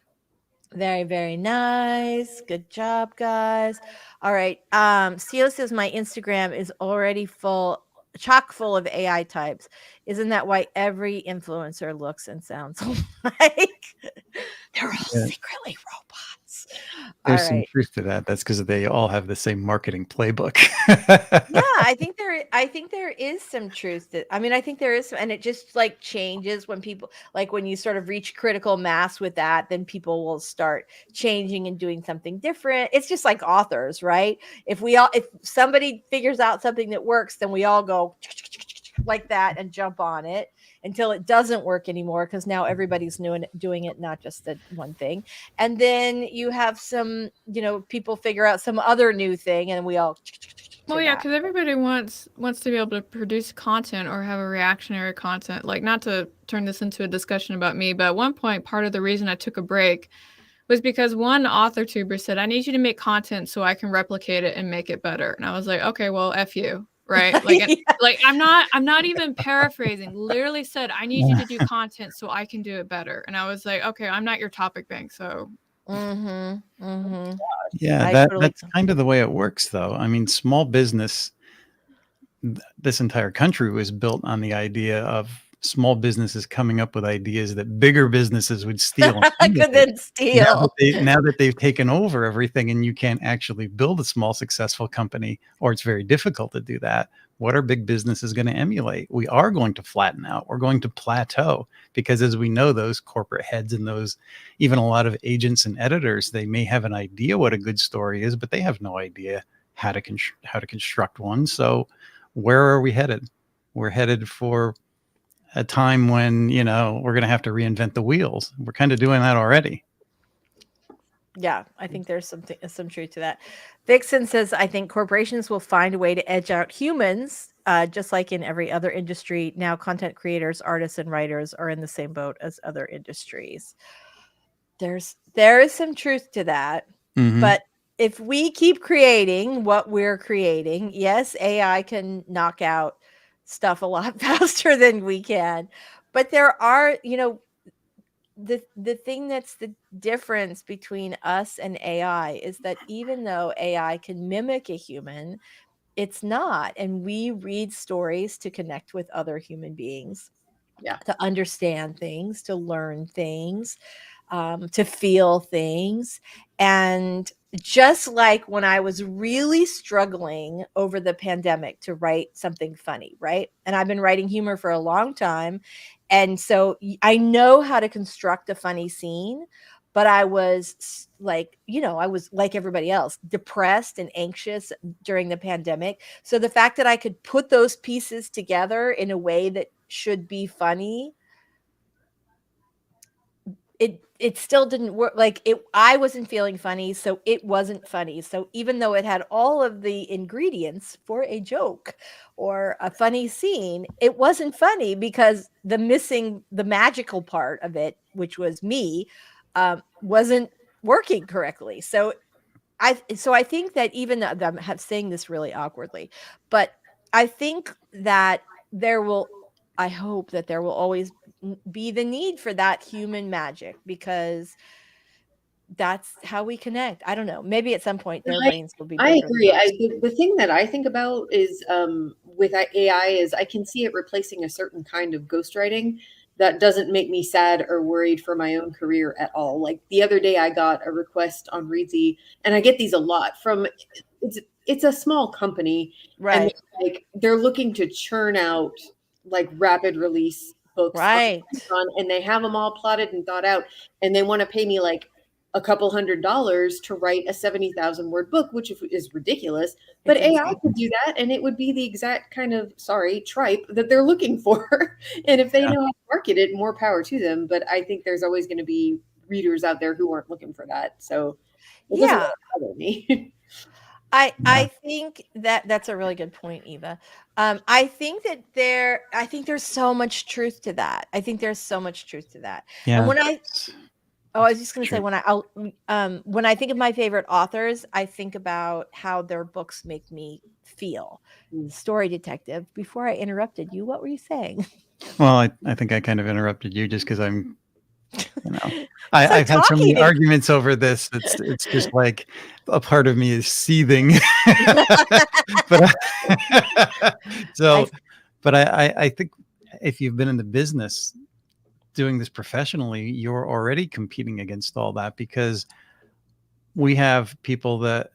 A: very, very nice. Good job, guys. All right. CO says my Instagram is already chock full of AI types. Isn't that why every influencer looks and sounds like? They're all secretly robots. All
C: There's some
A: right.
C: truth to that. That's because they all have the same marketing playbook.
A: Yeah, I think there is some truth that, I mean, I think there is some, and it just like changes when people, like when you sort of reach critical mass with that, then people will start changing and doing something different. It's just like authors, right? If somebody figures out something that works, then we all go like that and jump on it until it doesn't work anymore, because now everybody's doing it, not just the one thing. And then you have some, people figure out some other new thing, and we all
B: Well, yeah, because everybody wants to be able to produce content or have a reactionary content. Like, not to turn this into a discussion about me, but at one point, part of the reason I took a break was because one author tuber said, "I need you to make content so I can replicate it and make it better." And I was like, "Okay, well, F you." Right? Like,
A: Yeah.
B: like I'm not even paraphrasing. Literally said, "I need you to do content so I can do it better." And I was like, "Okay, I'm not your topic bank, so."
C: Yeah, that's kind of the way it works, though. I mean, small business, this entire country was built on the idea of small businesses coming up with ideas that bigger businesses would steal.
A: Could then steal.
C: Now that they've taken over everything, and you can't actually build a small successful company, or it's very difficult to do that, what are big businesses going to emulate? We are going to flatten out. We're going to plateau, because as we know, those corporate heads and those, even a lot of agents and editors, they may have an idea what a good story is, but they have no idea how to construct one. So where are we headed? We're headed for a time when, we're going to have to reinvent the wheels. We're kind of doing that already.
A: Yeah, I think there's some truth to that. Vixen says, I think corporations will find a way to edge out humans, just like in every other industry. Now, content creators, artists, and writers are in the same boat as other industries. There is some truth to that. But if we keep creating what we're creating, yes, AI can knock out stuff a lot faster than we can. But there are, the thing that's the difference between us and AI is that even though AI can mimic a human, it's not. And we read stories to connect with other human beings, to understand things, to learn things, to feel things. And just like when I was really struggling over the pandemic to write something funny, right? And I've been writing humor for a long time. And so I know how to construct a funny scene, but I was like, I was like everybody else, depressed and anxious during the pandemic. So the fact that I could put those pieces together in a way that should be funny, it still didn't work. Like, I wasn't feeling funny, so it wasn't funny. So even though it had all of the ingredients for a joke or a funny scene, it wasn't funny because the magical part of it, which was me, wasn't working correctly. So I think that, even though I'm saying this really awkwardly, but I think that I hope that there will always be the need for that human magic, because that's how we connect. I don't know. Maybe at some point their brains will be bigger.
D: I agree. The thing that I think about is with AI is I can see it replacing a certain kind of ghostwriting that doesn't make me sad or worried for my own career at all. Like the other day I got a request on Reedsy, and I get these a lot from, it's a small company,
A: right?
D: And they're looking to churn out like rapid release books,
A: right?
D: And they have them all plotted and thought out, and they want to pay me like a couple $100 to write a 70,000 word book, which is ridiculous. But AI could do that, and it would be the exact kind of, tripe that they're looking for. And if they know how to market it, more power to them. But I think there's always going to be readers out there who aren't looking for that. So it doesn't really bother me.
A: I think that's a really good point, Eva. I think there's so much truth to that.
C: Yeah.
A: And when I was just going to say, when I think of my favorite authors, I think about how their books make me feel. Story Detective. Before I interrupted you, what were you saying?
C: Well, I think I kind of interrupted you just because I'm, I've had so many arguments over this. It's just like a part of me is seething. But I think if you've been in the business doing this professionally, you're already competing against all that, because we have people that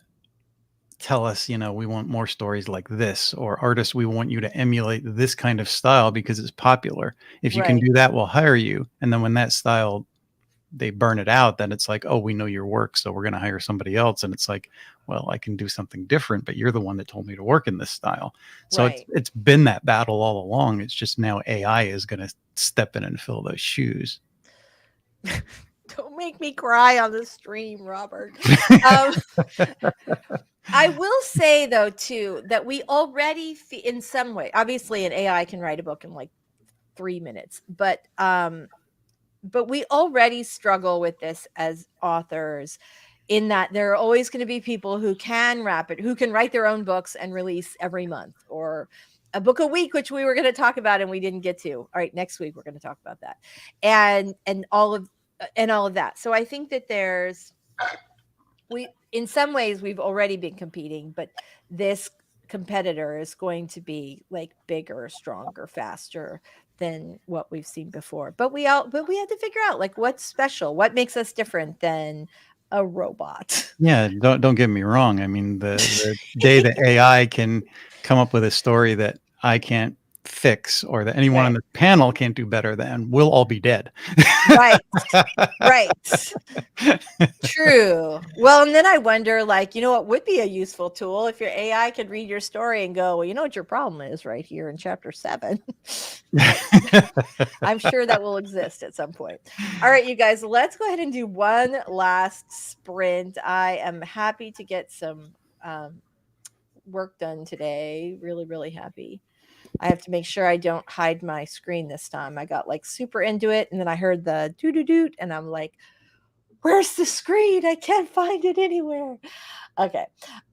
C: tell us, we want more stories like this, or artists, we want you to emulate this kind of style because it's popular. If you can
A: Right.
C: do that, we'll hire you. And then when that style, they burn it out, then it's like, oh, we know your work, so we're going to hire somebody else. And it's like, well, I can do something different, but you're the one that told me to work in this style. So
A: Right.
C: it's been that battle all along. It's just now AI is going to step in and fill those shoes.
A: Don't make me cry on the stream, Robert. um, I will say though too that we already in some way, obviously an AI can write a book in like 3 minutes, but we already struggle with this as authors, in that there are always going to be people who can who can write their own books and release every month, or a book a week, which we were going to talk about and we didn't get to. All right, next week we're going to talk about that, and all of that. So I think that in some ways we've already been competing, but this competitor is going to be like bigger, stronger, faster than what we've seen before. But we had to figure out like what's special, what makes us different than a robot.
C: Yeah, don't get me wrong. I mean, the day that AI can come up with a story that I can't fix, or that anyone on
A: Right.
C: the panel can't do better than, we'll all be dead.
A: Right. Right. True. Well, and then I wonder, like, what would be a useful tool if your AI could read your story and go, well, you know what your problem is right here in chapter 7. I'm sure that will exist at some point. All right, you guys, let's go ahead and do one last sprint. I am happy to get some work done today. Really, really happy. I have to make sure I don't hide my screen this time. I got like super into it, and then I heard the doo-doo-doot, and I'm like, where's the screen? I can't find it anywhere. Okay.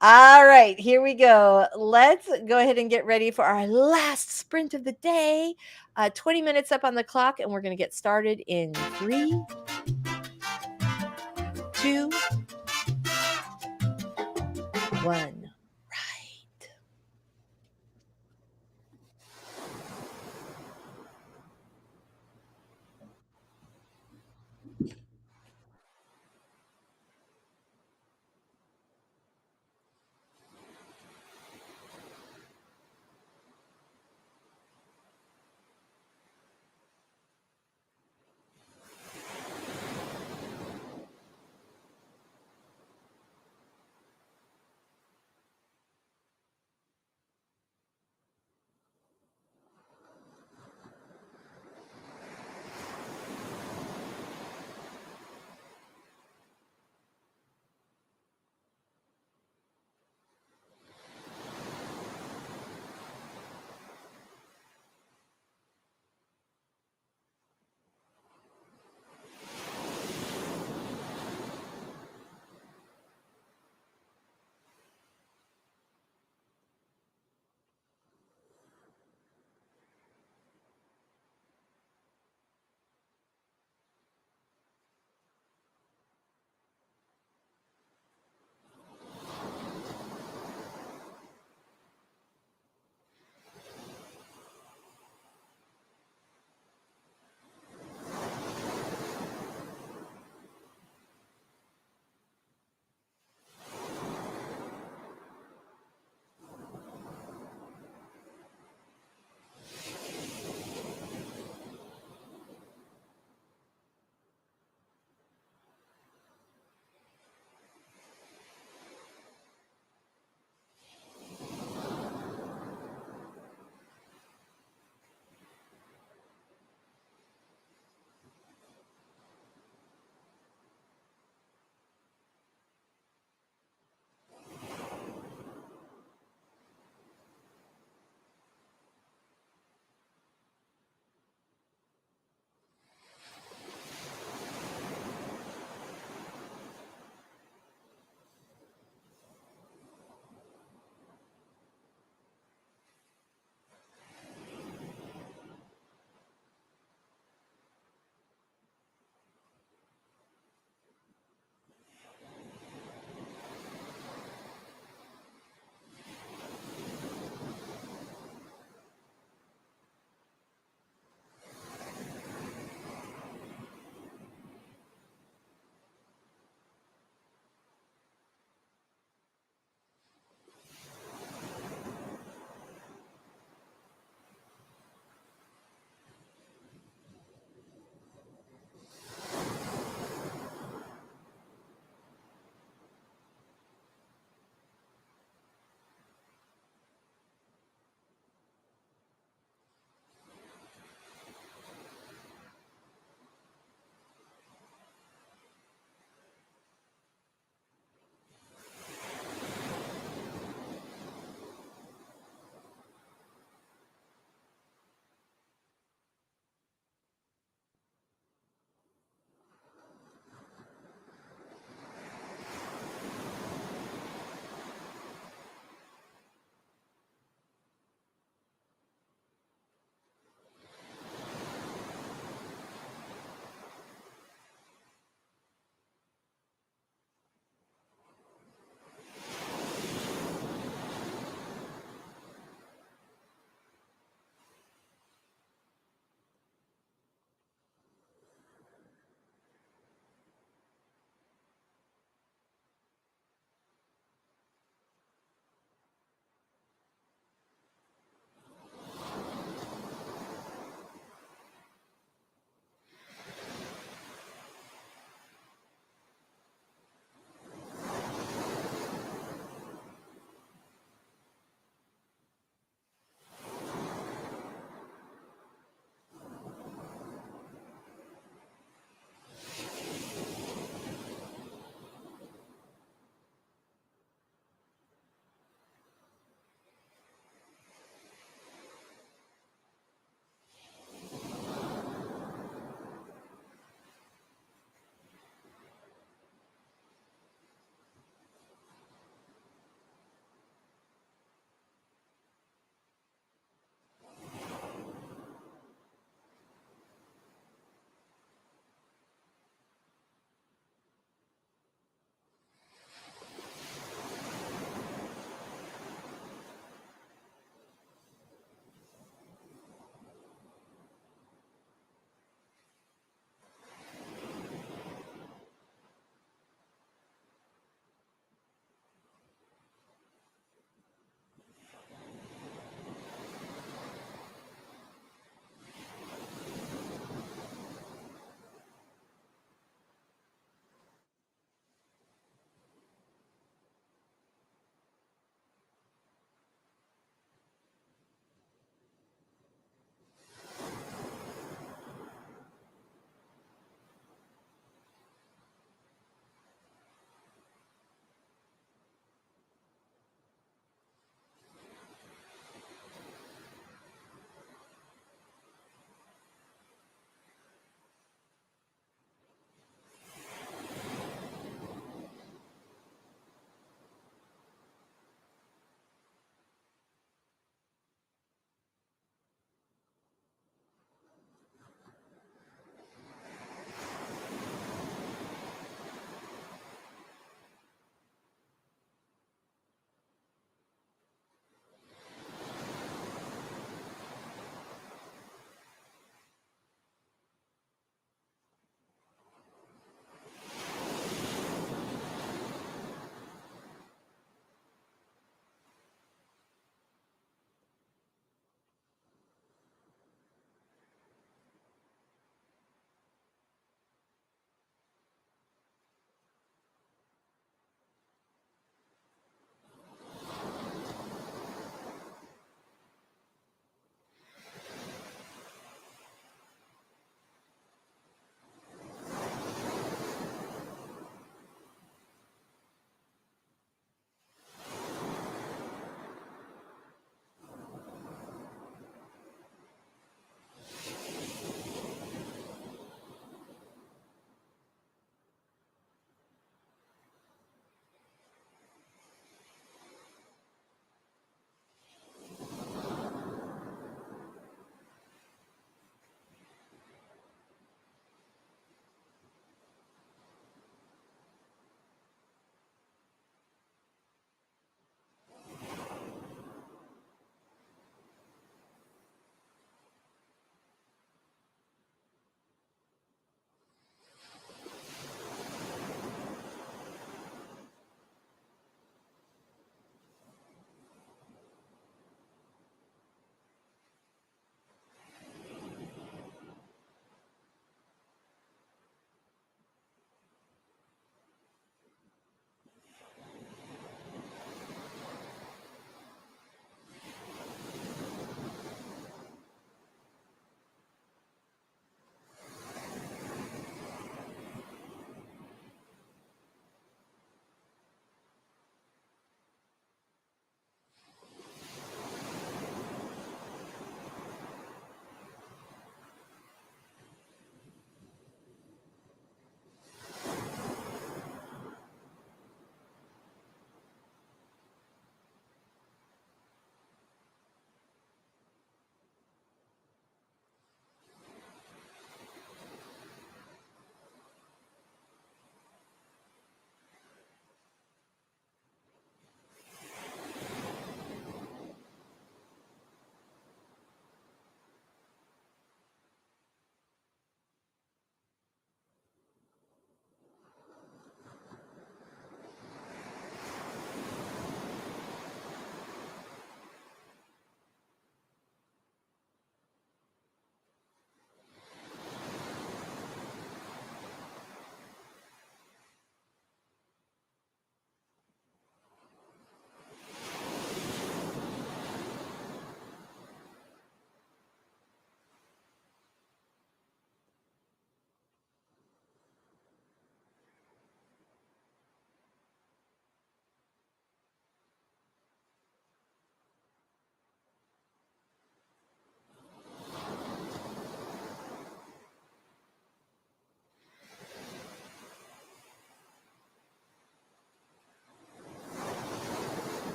A: All right, here we go. Let's go ahead and get ready for our last sprint of the day. 20 minutes up on the clock, and we're going to get started in 3, 2, 1. Right.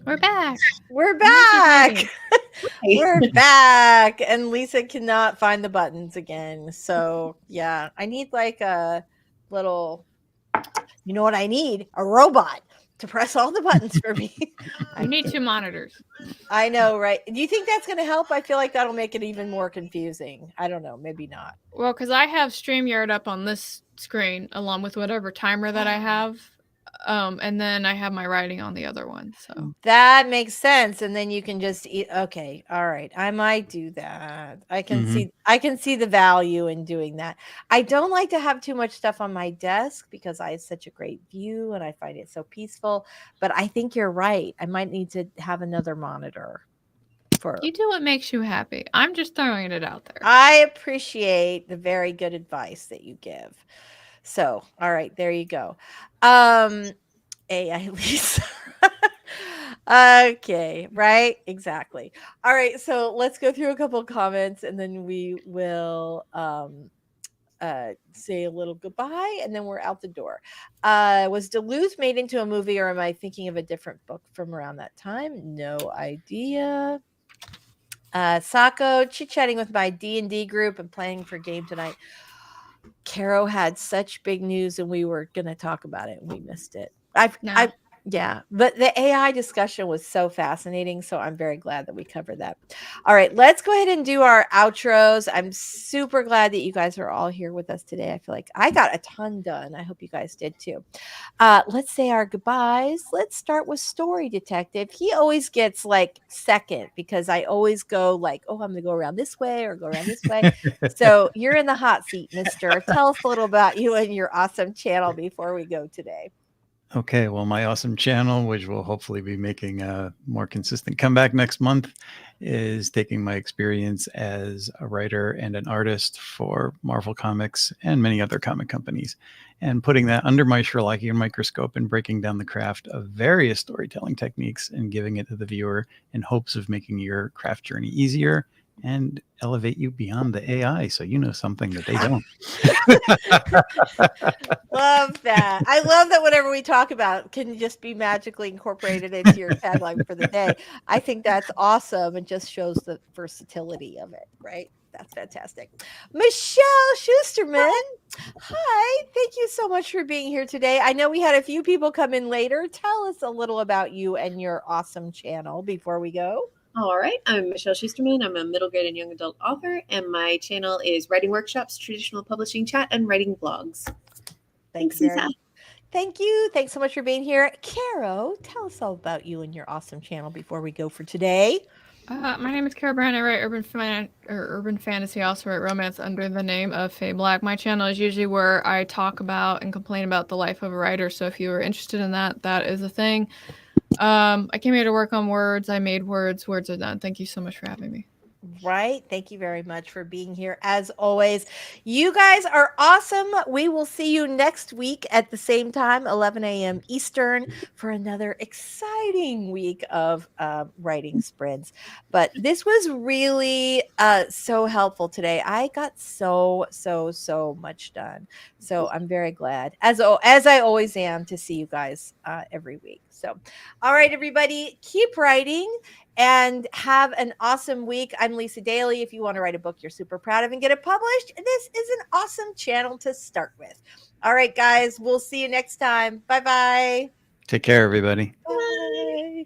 B: We're back.
A: We're
B: Makes me
A: back.
B: happy.
A: We're back. And Lisa cannot find the buttons again. So, yeah, I need like a little, you know what I need? A robot to press all the buttons for me.
B: You need 2 monitors.
A: I know, right? Do you think that's going to help? I feel like that'll make it even more confusing. I don't know. Maybe not.
B: Well, because I have StreamYard up on this screen along with whatever timer that I have. And then I have my writing on the other one. So
A: That makes sense. And then you can just eat. Okay. All right. I might do that. I can see the value in doing that. I don't like to have too much stuff on my desk because I have such a great view and I find it so peaceful. But I think you're right. I might need to have another monitor for.
B: you do what makes you happy. I'm just throwing it out there.
A: I appreciate the very good advice that you give. So, all right, there you go. AI Lisa. Okay, right? Exactly. All right, so let's go through a couple of comments and then we will say a little goodbye and then we're out the door. Was Duluth made into a movie or am I thinking of a different book from around that time? No idea. Sako, chit-chatting with my D&D group and planning for game tonight. Caro had such big news and we were going to talk about it and we missed it. Yeah, but the AI discussion was so fascinating. So I'm very glad that we covered that. All right, let's go ahead and do our outros. I'm super glad that you guys are all here with us today. I feel like I got a ton done. I hope you guys did too. Let's say our goodbyes. Let's start with Story Detective. He always gets like second because I always go like, oh, I'm going to go around this way or go around this way. So you're in the hot seat, mister. Tell us a little about you and your awesome channel before we go today.
C: Okay, well, my awesome channel, which will hopefully be making a more consistent comeback next month, is taking my experience as a writer and an artist for Marvel Comics and many other comic companies, and putting that under my Sherlockian microscope and breaking down the craft of various storytelling techniques and giving it to the viewer in hopes of making your craft journey easier and elevate you beyond the AI so you know something that they don't.
A: Love that. I love that whatever we talk about can just be magically incorporated into your tagline for the day. I think that's awesome and just shows the versatility of it, right? That's fantastic. Michelle Schusterman. Hi. Thank you so much for being here today. I know we had a few people come in later. Tell us a little about you and your awesome channel before we go.
D: All right, I'm Michelle Schusterman. I'm a middle grade and young adult author, and my channel is Writing Workshops, Traditional Publishing Chat, and Writing Blogs. Thanks, Lisa.
A: Thank you. Thanks so much for being here. Caro, tell us all about you and your awesome channel before we go for today.
B: My name is Caro Brown. I write urban fantasy, also write romance under the name of Faye Black. My channel is usually where I talk about and complain about the life of a writer. So if you are interested in that, that is a thing. I came here to work on words. I made words. Words are done. Thank you so much for having me.
A: Right. Thank you very much for being here. As always, you guys are awesome. We will see you next week at the same time, 11 a.m. Eastern, for another exciting week of writing sprints. But this was really so helpful today. I got so much done. So I'm very glad, as I always am, to see you guys every week. So, all right, everybody, keep writing and have an awesome week. I'm Lisa Daly. If you want to write a book you're super proud of and get it published, this is an awesome channel to start with. All right, guys, we'll see you next time. Bye-bye.
C: Take care, everybody.
A: Bye.